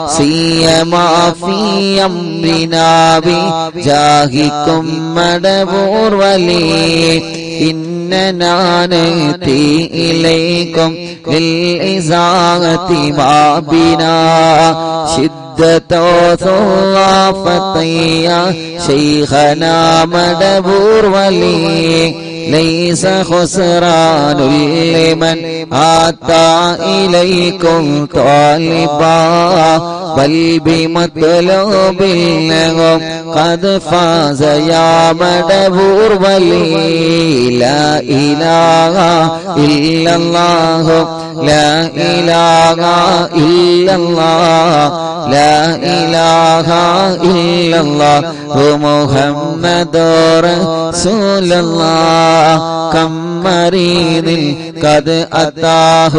سيما في أمرنا بجاهكم مدبور ولي إننا نأتي إليكم للإزاغة ما بنا شدة ثقافة يا شيخنا مدبور ولي ليس خسران لمن أتى إليكم طالبا بل بمطلوب لهم قد فاز يا مدبور ولي لا إله إلا الله لا إله إلا الله لا إله إلا الله محمد رسول الله كم مريض قد أتاه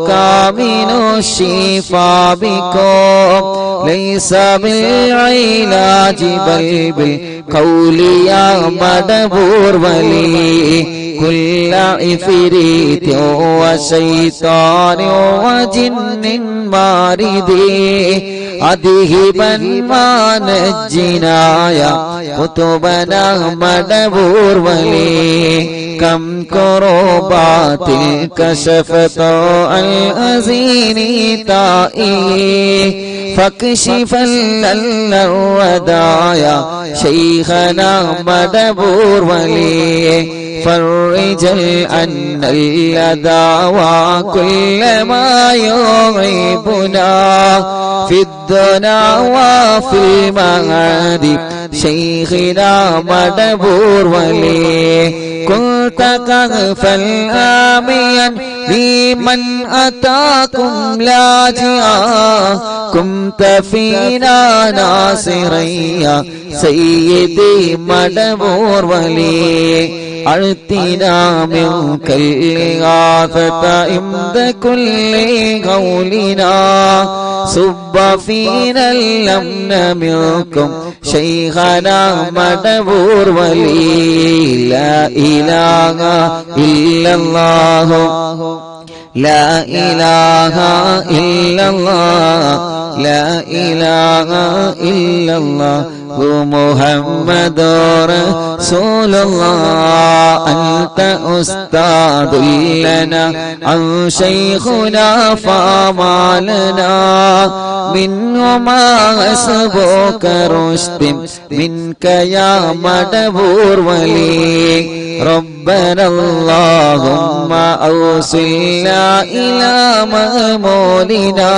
كامل الشفاء بكم ليس بالعلاج بل بالقول يا مدبور ولي كل عفريت وشيطان وجن مارد أذهبا ما نجنا يا كتبنا مدبور ولي كم كربات كشفت الأزين تائي فاكشف الودايا شيخنا مدبور ولي فرج أن الأذى وكل ما يغيبنا في الدنا وفي المعاد شيخنا مدبور ولي كنت كهفا آميا لمن أتاكم لاجئا كنت فينا ناصريا سيدي مدبور ولي أعطنا منك الإغاثة عند كل قولنا صب فينا الأمن منكم شيخنا مدبور ولي لا إله إلا الله لا إله إلا الله لا إله إلا الله محمد رسول الله أنت أستاذ لنا عن شيخنا فما لنا منهما أسبوك رشد منك يا مدبور ولي ربنا اللهم أوصلنا إلى مأمولنا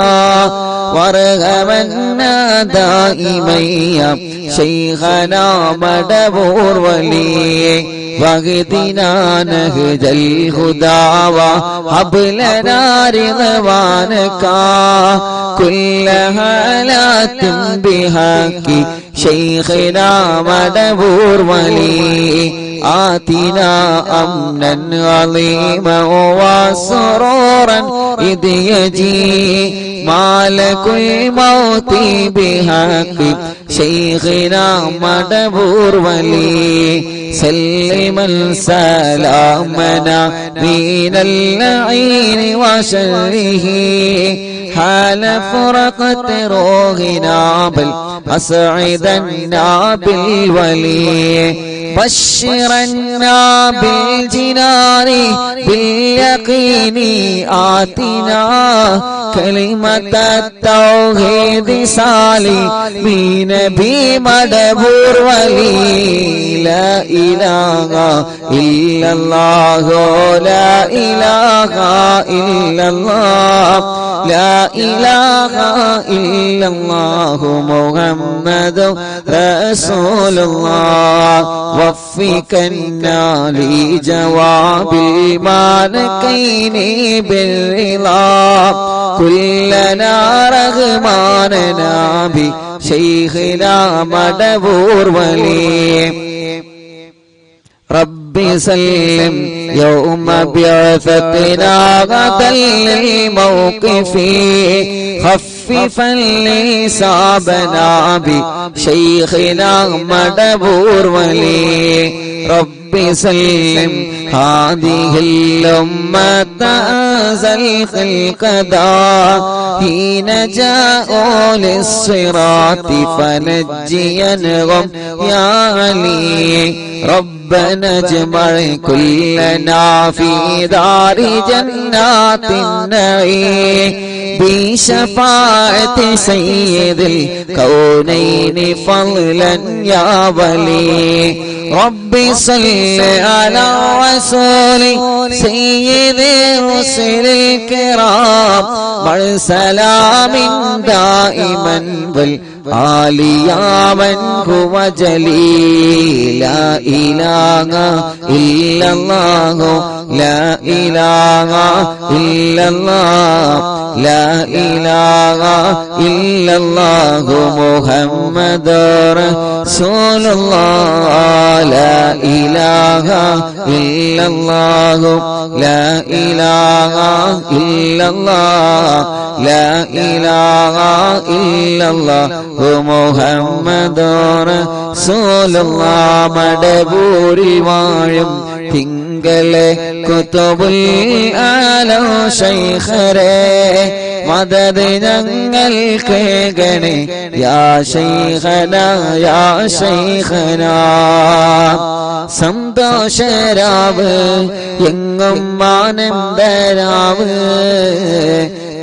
وارحمنا دائما يا شيخنا مدبور ولي واهدنا نهج الهدى وهب لنا رضوانك كل حالات بحق شيخنا مدبور ولي آتنا أمنا عظيما وسرورا إذ يجي مالك الموت بحق شيخنا مدبور ولي سلما سلامنا من اللعين وشره حال فرقة روحنا بل أسعدنا بالولي بشرنا بالجنان باليقين آتنا كلمة التوحيد سالمين بمدبور ولي لا إله إلا الله لا إله إلا الله لا إله إلا الله محمد رسول الله وفقنا لجواب المالكين بالرضا كلنا رغماننا بشيخنا مدبور ولي ربي سلم يوم بعثتنا غدا للموقف خففا لصابنا بشيخنا مدبور ولي ربي سلم هذه الأمة أزل خلق حين جاءوا للصراط فنجينهم يا علي ربنا اجمع كلنا في دار جنات النعيم بشفاعة سيد الكونين فضلا يا ولي ربي صل على رسول سيد الرسل الكرام والسلام دائما والآل يا من هو جليل لا إله إلا الله لا إله إلا الله لا إله إلا الله محمد رسول الله لا إله إلا الله لا إله إلا الله لا إله إلا الله محمد رسول الله മടബൂരിൽ വാഴും തിങ്കളെ കുതുബുൽ ആലം ശൈഖരേ മദദ് ഞങ്ങൾക്ക് ഗണേ യാ ശൈഖന യാ ശൈഖന സന്തോഷരാവ് എങ്ങും ആനന്ദരാവ്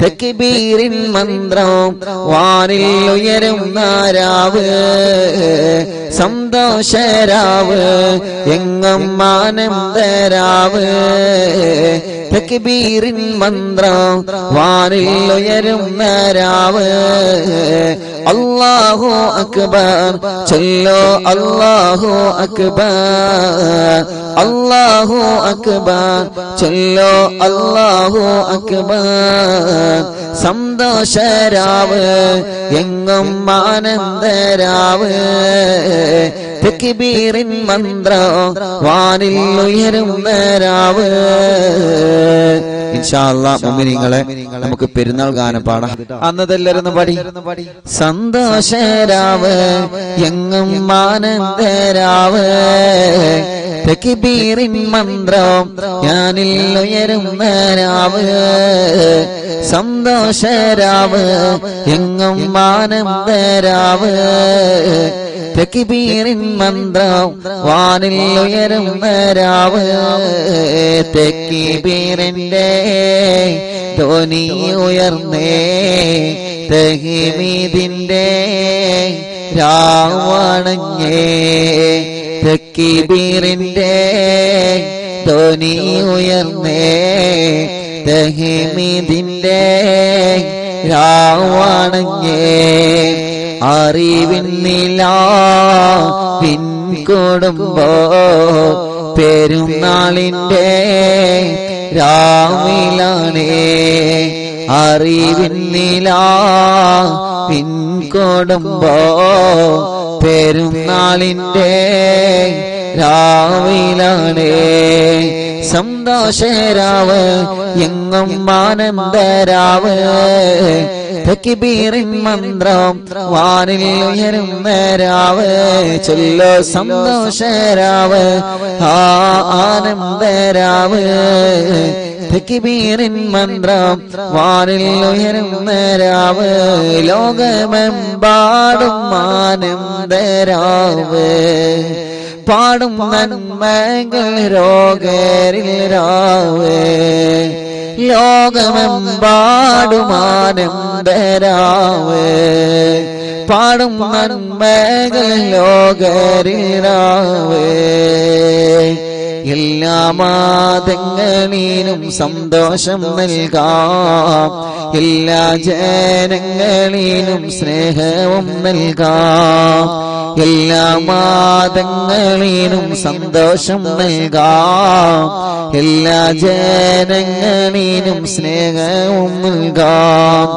തക്ബീറിൻ മന്ത്രം വാനിൽ ഉയരുന്ന രാവ് സന്തോഷരാവ് എങ്ങും ആനന്ദരാവ് തക്ബീറിൻ മന്ത്രം വാനിൽ ഉയരുന്ന രാവ് അല്ലാഹു അക്ബർ ചൊല്ലോ അല്ലാഹു അക്ബർ അല്ലാഹു അക്ബർ ചൊല്ലോ അല്ലാഹു അക്ബർ സന്തോഷരാവ് എങ്ങും ആനന്ദരാവ് തക്ബീറിൻ മന്ത്രം വാനിൽ ഉയരുന്ന രാവ് ഇൻഷാ അല്ലാഹ് മുഅ്മിനീങ്ങളെ നമുക്ക് പെരുന്നാൾ ഗാനം പാടാം അന്നതെല്ലാരും പാടി സന്തോഷരാവ് എങ്ങും ആനന്ദരാവ് തക്ബീറിൻ മന്ത്രം ഞാനിൽ ഉയരുന്ന രാവ് സന്തോഷരാവ് എങ്ങും ആനന്ദരാവ് തക്ബീറിൻ മന്ത്രം വാനിൽ ഉയരുന്ന രാവ് തക്ബീറിന്റെ ധ്വനി ഉയർന്നേ തഹ്മീദിന്റെ രാവണങ്ങേ തക്ബീറിന്റെ ധ്വനി ഉയർന്നേ തഹ്മീദിന്റെ രാവണങ്ങേ അറിവിൻ നിലാവിൻ കൊടുമ്പോ പെരുന്നാളിന്റെ രാവിലാണേ അറിവിൻ നിലാവിൻ കൊടുമ്പോ പെരുന്നാളിന്റെ രാവിലാണേ സന്തോഷരാവ് എങ്ങും ആനന്ദരാവ് തക്ബീറിൻ മന്ത്രം വാനിൽ ഉയരുന്ന രാവ് ചൊല്ലോ സന്തോഷരാവ് ആനന്ദരാവ് തക്ബീറിൻ മന്ത്രം വാനിൽ ഉയരുന്ന രാവ് ലോകമെമ്പാടും ആനന്ദരാവ് പാടും നന്മകൾ രോഗരിൽ രാവേ ലോകമെമ്പാടുമാനന്ദരാവേ പാടും നന്മകൾ ലോകരിൽ രാവേ എല്ലാ മാതങ്ങളിലും സന്തോഷം നൽകാം എല്ലാ ജനങ്ങളിലും സ്നേഹവും നൽകാം എല്ലാ മാതങ്ങളിലും സന്തോഷം നൽകാം എല്ലാ ജനങ്ങളിലും സ്നേഹവും നൽകാം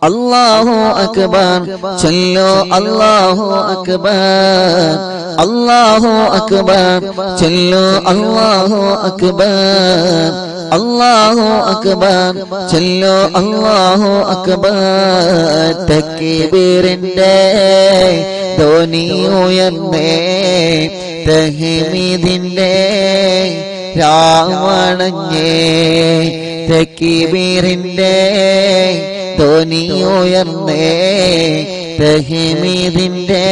അല്ലാഹു അക്ബർ ചൊല്ലോ അല്ലാഹു അക്ബർ അല്ലാഹു അക്ബർ ചൊല്ലോ അല്ലാഹു അക്ബർ അല്ലാഹു അക്ബർ ചൊല്ലോ അല്ലാഹു അക്ബർ തക്ബീറിന്റെ ധ്വനി ഉയർന്നേ തഹ്മീദിന്റെ രാവണഞ്ഞേ തക്ബീറിന്റെ ധ്വനി ഉയർന്നേ തഹ്മീദിന്റെ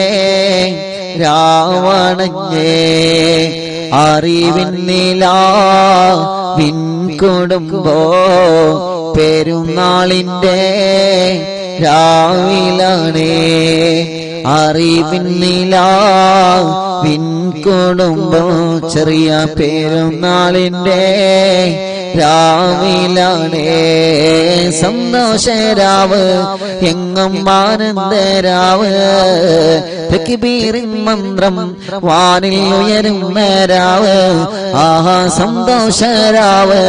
രാവണഞ്ഞേ അറിവിൻ നിലാവിൻ കുടുംബോ പെരുന്നാളിന്റെ രാവിലാണേ അറിവിൻ നിലാവിൻ കുടുംബം ചെറിയ പെരുന്നാളിന്റെ രാവിലാണേ സന്തോഷരാവ് എങ്ങും ആനന്ദരാവ് തക്ബീറിൻ മന്ത്രം വാനിൽ ഉയരുന്ന രാവ് ആഹാ സന്തോഷരാവ്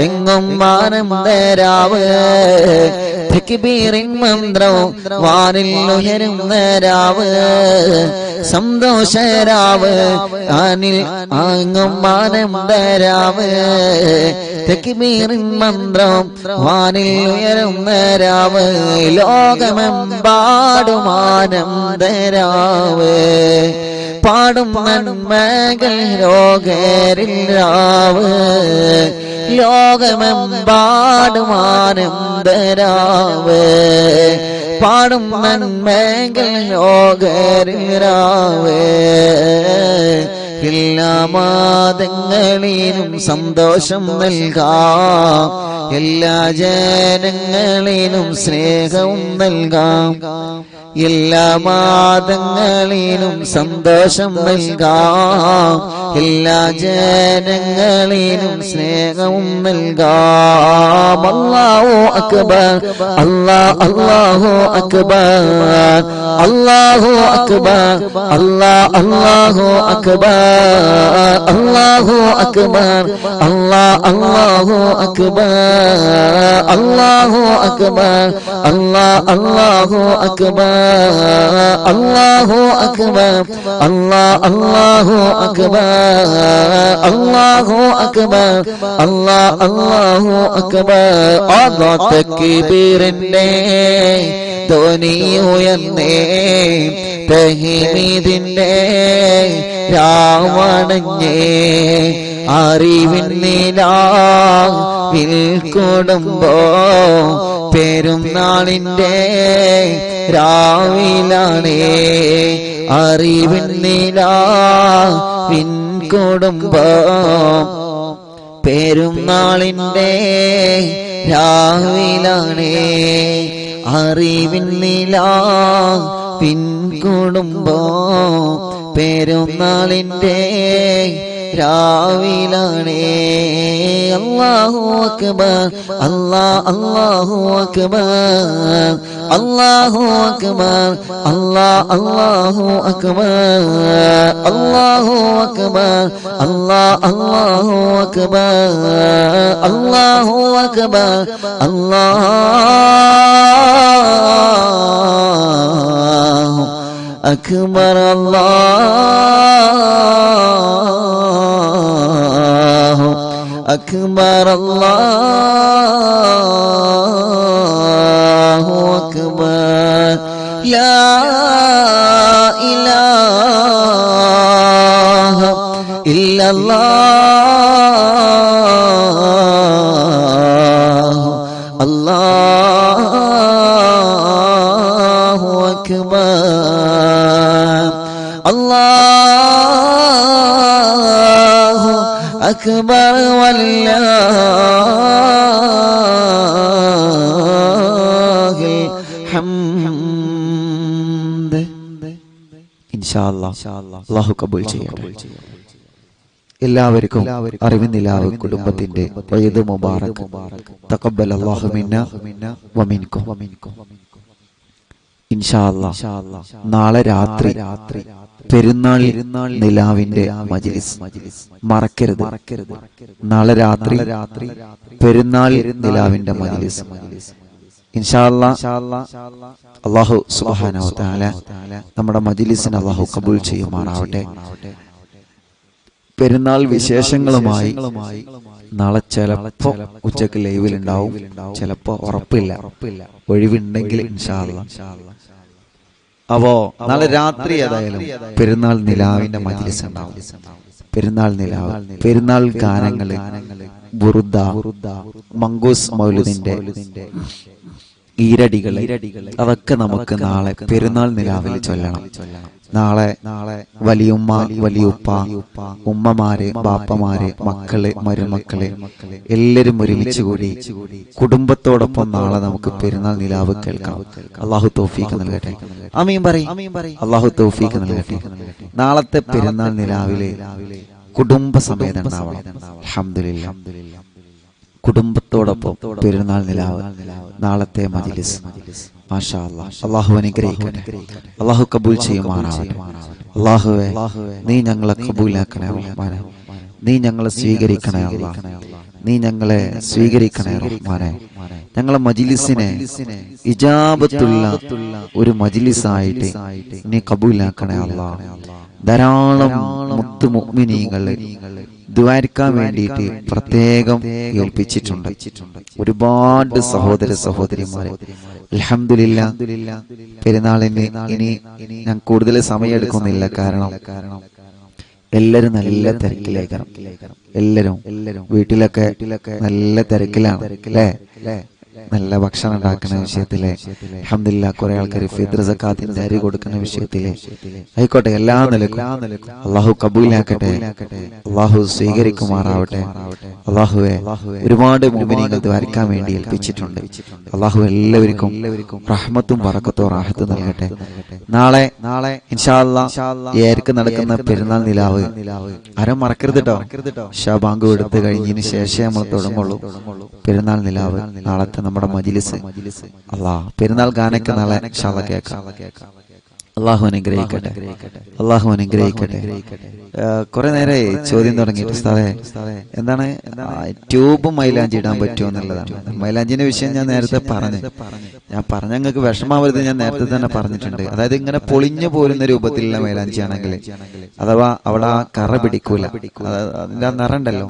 എങ്ങും ആനന്ദരാവ് തക്ബീറിൻ മന്ത്രം വാനിൽ ഉയരുന്ന രാവ് സന്തോഷരാവ് ആനിൽ അങ്ങും ആനന്ദരാവ് തക്ബീറിൻ മന്ത്രം വാനിൽ ഉയരുന്ന രാവ് ലോകമെമ്പാടും ആനന്ദരാവ് പാടും നന്മകൾ രോഗരിൽ രാവ് ലോകമെമ്പാടും ആനന്ദരാവ് പാടും നന്മകൾ രോഗരിൽ രാവ് എല്ലാ മാതങ്ങളിലും സന്തോഷം നൽകാം എല്ലാ ജനങ്ങളിലും സ്നേഹവും നൽകാം എല്ലാ മാതങ്ങളിലും സന്തോഷം നൽകാം എല്ലാ ജനങ്ങളിലും സ്നേഹവും നൽകാം അല്ലാഹു അക്ബർ അല്ലാഹു അക്ബർ അല്ലാഹു അക്ബർ അല്ലാഹു അക്ബർ അല്ലാഹു അക്ബർ അല്ലാഹു അക്ബർ അല്ലാഹു അക്ബർ അല്ലാഹു അക്ബർ അല്ലാഹു അക്ബർ അല്ലാഹു അക്ബർ അല്ലാഹു അക്ബർ അല്ലാഹു അക്ബർ അല്ലാ തക്ബീറിന്റെ ധ്വനി ഉയർന്നേ തഹ്മീദിന്റെ രാവണഞ്ഞേ അറിവിൻ നിലാവിൽ കുടുംബോ പെരുന്നാളിന്റെ രാവിലാണേ അറിവിൻ നിലാവിൻ കുടുംബോ പെരുന്നാളിന്റെ രാവിലാണേ അറിവിൻ നിലാവിൻ കുടുംബോ പെരുന്നാളിന്റെ രാവിലാണേ അല്ലാഹു അക്ബർ അല്ലാഹു അക്ബർ അല്ലാഹു അക്ബർ അല്ലാഹു അക്ബർ അല്ലാഹു അക്ബർ അല്ലാഹു അക്ബർ അല്ലാഹു അക്ബർ അല്ലാഹു അക്ബർ അല്ലാഹു അക്ബർ അല്ലാഹു അക്ബർ ലാ ഇലാഹ ഇല്ലല്ലാഹ് അല്ലാഹു അക്ബർ അല്ലാഹു അക്ബർ വല്ലാഹിൽ ഹംദ്. ഇൻഷാ അല്ലാഹ് അല്ലാഹു കബൂൽ ചെയ്യട്ടെ. എല്ലാവർക്കും അറിവിൻ നിലാവ് കുടുംബത്തിന്റെ ഈദ് മുബാറക്. തഖബ്ബലല്ലാഹു മിന്നാ വമിൻകും. ഇൻഷാ അല്ലാഹ് നാളെ രാത്രി പെരുന്നാൾ നിലാവിന്റെ മജ്ലിസ് മറക്കരുത്. നാളെ രാത്രി പെരുന്നാൾ നിലാവിന്റെ മജ്ലിസ് ഇൻഷാ അല്ലാഹ്. അല്ലാഹു സുബ്ഹാനഹു വ തആല നമ്മുടെ മജ്ലിസിനെ അല്ലാഹു കബൂൽ ചെയ്യുമാറാവട്ടെ. പെരുന്നാൾ വിശേഷങ്ങളുമായി നാളെ ചിലപ്പോ ഉച്ചക്ക് ലൈവിൽ ഉണ്ടാവും, ചിലപ്പോ ഉറപ്പില്ല. ഒഴിവുണ്ടെങ്കിൽ ഇൻഷാ അല്ലാഹ്. അപ്പോ നാളെ രാത്രി ഏതായാലും പെരുന്നാൾ നിലാവിന്റെ മജ്ലിസ് ഉണ്ടാവും. പെരുന്നാൾ നിലാവ്, പെരുന്നാൾ ഗാനങ്ങള്, ബുറുദ, മങ്കൂസ് മൗലിദിന്റെ ഈരടികള്, അതൊക്കെ നമുക്ക് നാളെ പെരുന്നാൾ നിലാവിൽ ചൊല്ലണം. നാളെ വലിയുമ്മ, വലിയുപ്പ, ഉമ്മമാര്, ബാപ്പമാര്, മക്കള്, മരുമക്കള് എല്ലാരും ഒരുമിച്ച് കൂടി കുടുംബത്തോടൊപ്പം നാളെ നമുക്ക് പെരുന്നാൾ നിലാവ് കേൾക്കാം. അല്ലാഹു തൗഫീഖ് നൽകട്ടെ. ആമീൻ പറയ്. അല്ലാഹു തൗഫീഖ് നൽകട്ടെ. നാളത്തെ പെരുന്നാൾ നിലാവിലെ കുടുംബസമേതം ഉണ്ടാവണം. അൽഹംദുലില്ലാഹ്. കുടുംബത്തോടൊപ്പം പെരുന്നാൾ നിലാവ് നാളത്തെ മജ്ലിസ്. മാഷാ അല്ലാഹ്. അല്ലാഹു അനുഗ്രഹിക്കട്ടെ. അല്ലാഹു കബൂൽ ചെയ്യുമാറാവട്ടെ. അല്ലാഹുവേ, നീ ഞങ്ങളെ കബൂലാക്കണേ റഹ്മാനേ. നീ ഞങ്ങളെ സ്വീകരിക്കണേ അല്ലാഹ്. നീ ഞങ്ങളെ സ്വീകരിക്കണേ റഹ്മാനേ. ഞങ്ങളെ മജ്ലിസിനെ ഇജാബത്തുള്ള ഒരു മജ്ലിസായിട്ട് നീ കബൂലാക്കണേ അല്ലാഹ്. ധാരാളം മുത്ത് മുഅ്മിനീങ്ങൾ ദുആരിക്കാൻ വേണ്ടിയിട്ട് പ്രത്യേകം ഏൽപ്പിച്ചിട്ടുണ്ട്. ഒരുപാട് സഹോദര സഹോദരിമാരെ അൽഹംദുലില്ലാഹ്. പെരുന്നാളിന് ഇനി ഞാൻ കൂടുതൽ സമയം എടുക്കുന്നില്ല. കാരണം എല്ലാരും നല്ല തിരക്കിലേക്കാണ്. എല്ലാരും വീട്ടിലൊക്കെ നല്ല തിരക്കിലാണ് അല്ലേ? നല്ല ഭക്ഷണം ഉണ്ടാക്കുന്ന വിഷയത്തിലെ അൽഹംദുലില്ലാഹ് കുറെ ആൾക്കാർ ഫിത്ർ സക്കാത്തിന്റെ അരി കൊടുക്കുന്ന വിഷയത്തിലെ ആയിക്കോട്ടെ, എല്ലാ നിലക്കും അല്ലാഹു കബൂലാക്കട്ടെ. അല്ലാഹു സ്വീകരിക്കുമാറാവട്ടെ. അല്ലാഹുവേ, ഒരുപാട് മുഅ്മിനീങ്ങൾ ദ്വാരക്കാൻ വേണ്ടി ഏൽപ്പിച്ചിട്ടുണ്ട്. അല്ലാഹു എല്ലാവർക്കും റഹ്മത്തും ബറക്കത്തും റാഹത്തും നൽകട്ടെ. നാളെ ഇൻഷാ അല്ലാഹ് ഏർക്ക് നടക്കുന്ന പെരുന്നാൾ നിലാവ് ആരും മറക്കരുത് കേട്ടോ. ബാങ്ക് എടുത്ത് കഴിഞ്ഞതിന് ശേഷം നമ്മൾ തുടങ്ങുള്ളൂ പെരുന്നാൾ നിലാവ്. നാളത്തെ നമ്മുടെ മജ്ലിസ് അല്ലാഹ് പെരുന്നാൾ ഗാനൊക്കെ നാളെ ഇൻഷാ അല്ലാഹ് കേൾക്കാം. അല്ലാഹു അനുഗ്രഹിക്കട്ടെ. അല്ലാഹു അനുഗ്രഹിക്കട്ടെ. കുറെ നേരെ ചോദ്യം തുടങ്ങിയിട്ട് ഉസ്താദേ, എന്താണ് ട്യൂബ് മൈലാഞ്ചി ഇടാൻ പറ്റുമോ എന്നുള്ളതാണ്. മൈലാഞ്ചിന്റെ വിഷയം ഞാൻ നേരത്തെ പറഞ്ഞു. ഞങ്ങൾക്ക് വിഷമാവരുത്, ഞാൻ നേരത്തെ തന്നെ പറഞ്ഞിട്ടുണ്ട്. അതായത് ഇങ്ങനെ പൊളിഞ്ഞു പോരുന്ന രൂപത്തിലുള്ള മൈലാഞ്ചി ആണെങ്കിൽ, അഥവാ അവിടെ ആ കറ പിടിക്കൂല, അതിന്റെ ആ നിറം ഉണ്ടല്ലോ,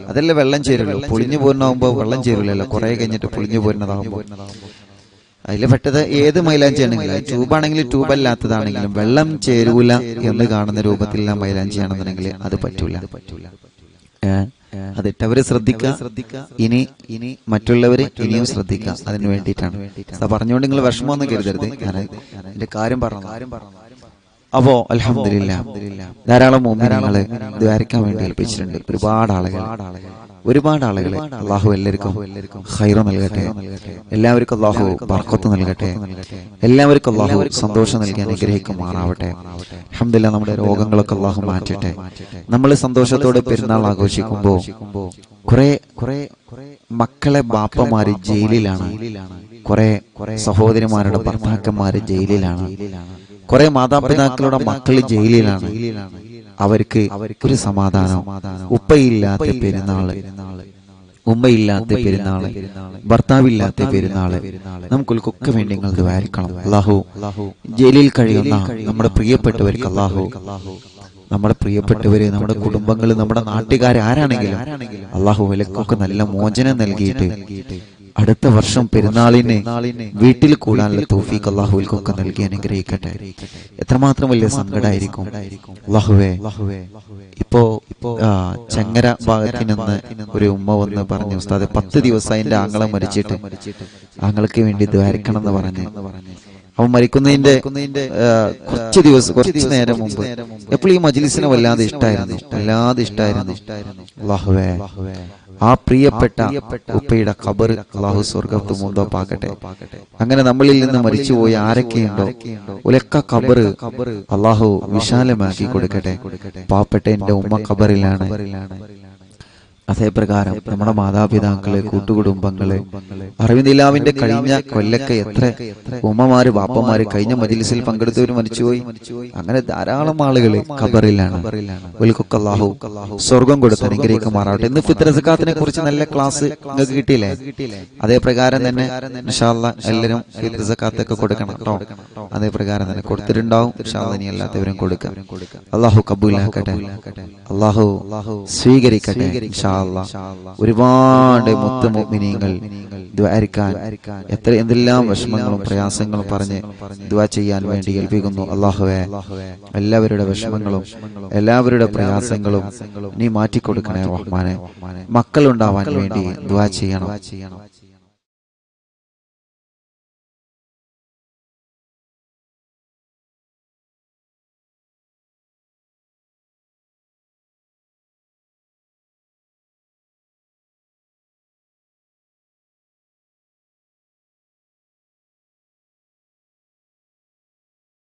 അതല്ലേ വെള്ളം ചേരുള്ളൂ. പൊളിഞ്ഞു പോരുന്നാവുമ്പോ വെള്ളം ചേരൂലല്ലോ, കുറെ കഴിഞ്ഞിട്ട് പൊളിഞ്ഞു പോരുന്നതാവുമ്പോ. അതിൽ പെട്ടത് ഏത് മൈലാഞ്ചി ആണെങ്കിലും, ട്യൂബാണെങ്കിലും ട്യൂബ് അല്ലാത്തതാണെങ്കിലും വെള്ളം ചേരൂല എന്ന് കാണുന്ന രൂപത്തിലുള്ള മൈലാഞ്ചി ആണെന്നുണ്ടെങ്കിൽ അത് പറ്റൂല. അതിട്ടവര് ശ്രദ്ധിക്കുക. ഇനി മറ്റുള്ളവര് ഇനിയും ശ്രദ്ധിക്കുക. അതിന് വേണ്ടിയിട്ടാണ് പറഞ്ഞുകൊണ്ട് നിങ്ങൾ വിഷമമൊന്നും കരുതരുത്. ഞാൻ എന്റെ കാര്യം പറഞ്ഞു. അപ്പോ അൽഹംദുലില്ലാഹ് ധാരാളം മുഅ്മിനീങ്ങളെ ദ്വാരക്കാൻ വേണ്ടി ഏൽപ്പിച്ചിട്ടുണ്ട്. ഒരുപാട് ആളുകൾ അല്ലാഹു എല്ലാവർക്കും ഖൈർ നൽകട്ടെ. എല്ലാവർക്കും അല്ലാഹു ബർക്കത്ത് നൽകട്ടെ. എല്ലാവർക്കും അല്ലാഹു സന്തോഷം നൽകി അനുഗ്രഹിക്കുമാറാവട്ടെ. അൽഹംദുലില്ലാഹ് നമ്മുടെ രോഗങ്ങളൊക്കെ അല്ലാഹു മാറ്റട്ടെ. നമ്മൾ സന്തോഷത്തോടെ പെരുന്നാൾ ആഘോഷിക്കുമ്പോ കുറെ മക്കളെ ബാപ്പമാര് ജയിലിലാണ്, കുറെ സഹോദരിമാരുടെ ഭർത്താക്കന്മാര് ജയിലിലാണ്, കുറെ മാതാപിതാക്കളുടെ മക്കള് ജയിലിലാണ്. അവർക്ക് ഒരു സമാധാനം. ഉപ്പയില്ലാത്ത പെരുന്നാള്, ഉമ്മയില്ലാത്ത പെരുന്നാള്, ഭർത്താവില്ലാത്ത പെരുന്നാള് നമുക്കൊക്കെ വേണ്ടി നിങ്ങൾ ദ്വാരിക്കണം. അല്ലാഹു ജയിലിൽ കഴിയുന്ന നമ്മുടെ പ്രിയപ്പെട്ടവർക്ക് അല്ലാഹു, നമ്മുടെ പ്രിയപ്പെട്ടവര്, നമ്മുടെ കുടുംബങ്ങള്, നമ്മുടെ നാട്ടുകാര് ആരാണെങ്കിലും അല്ലാഹു വിലക്കൊക്കെ നല്ല മോചനം നൽകിയിട്ട് അടുത്ത വർഷം പെരുന്നാളിന് വീട്ടിൽ കൂടാനുള്ള തൗഫീഖ് അല്ലാഹുവിൽക്കൊക്കെ നൽകി അനുഗ്രഹിക്കട്ടെ. എത്രമാത്രം വലിയ സങ്കടമായിരിക്കും അല്ലാഹുവേ. ഇപ്പോ ചെങ്ങര ഭാഗത്ത് നിന്ന് ഒരു ഉമ്മ വന്ന് പറഞ്ഞു, ഉസ്താദെ 10 ദിവസം എന്റെ ആങ്ങളെ മരിച്ചിട്ട് ആങ്ങൾക്ക് വേണ്ടി ദ്വാരിക്കണം എന്ന് പറഞ്ഞ് അവൻ മരിക്കുന്നതിന്റെ കുറച്ച് നേരം മുമ്പ് എപ്പോഴും ഈ മജ്ലിസിനെ വല്ലാതെ ഇഷ്ടായിരുന്നു. അല്ലാഹുവേ, ആ പ്രിയപ്പെട്ട ഉപ്പയുടെ ഖബർ അല്ലാഹു സ്വർഗ്ഗത്ത് മുന്തപ്പാക്കട്ടെ. അങ്ങനെ നമ്മളിൽ നിന്ന് മരിച്ചുപോയ ആരൊക്കെയുണ്ടോ ഒലക്ക ഖബർ അല്ലാഹു വിശാലമാക്കി കൊടുക്കട്ടെ. പാവപ്പെട്ട എന്റെ ഉമ്മ ഖബറിലാണ്. അതേപ്രകാരം നമ്മുടെ മാതാപിതാക്കള്, കൂട്ടുകുടുംബങ്ങള്, അറിവിനിലാവിന്റെ കഴിഞ്ഞ കൊല്ലൊക്കെ എത്ര ഉമ്മമാര്, ബാപ്പമാര് കഴിഞ്ഞ മജ്ലിസിൽ പങ്കെടുത്തവര് മരിച്ചുപോയി. അങ്ങനെ ധാരാളം ആളുകള് ഖബറിലാണ്. ഒൽക്കൊക്കെ അല്ലാഹു സ്വർഗം കൊടുത്ത് അനുഗ്രഹിക്കുമാറാവട്ടെ. ഇന്ന് ഫിത്ർ സക്കാത്തിനെ കുറിച്ച് നല്ല ക്ലാസ് നിങ്ങൾക്ക് കിട്ടിയില്ലേ? അതേ പ്രകാരം തന്നെ ഇൻഷാ അല്ലാഹ് എല്ലാവരും ഫിത്ർ സക്കാത്തൊക്കെ കൊടുക്കണം കേട്ടോ. അതേ പ്രകാരം തന്നെ കൊടുത്തിട്ടുണ്ടാവും. ഇൻഷാ അല്ലാഹ് ഇനി എല്ലാത്തവരും കൊടുക്കാം. അല്ലാഹു കബൂലാക്കട്ടെ, അല്ലാഹു സ്വീകരിക്കട്ടെ. ഇൻഷാ ഒരുപാട് മുത്ത് മുഅ്മിനീങ്ങൾ ദുആഇരിക്കാൻ എന്തെല്ലാം വിഷമങ്ങളും പ്രയാസങ്ങളും പറഞ്ഞ് ദുആ ചെയ്യാൻ വേണ്ടി ഏൽപ്പിക്കുന്നു. അല്ലാഹുവേ, എല്ലാവരുടെ വിഷമങ്ങളും എല്ലാവരുടെ പ്രയാസങ്ങളും നീ മാറ്റിക്കൊടുക്കണേ റഹ്മാനെ. മക്കളുണ്ടാവാൻ വേണ്ടി ദുആ ചെയ്യണം.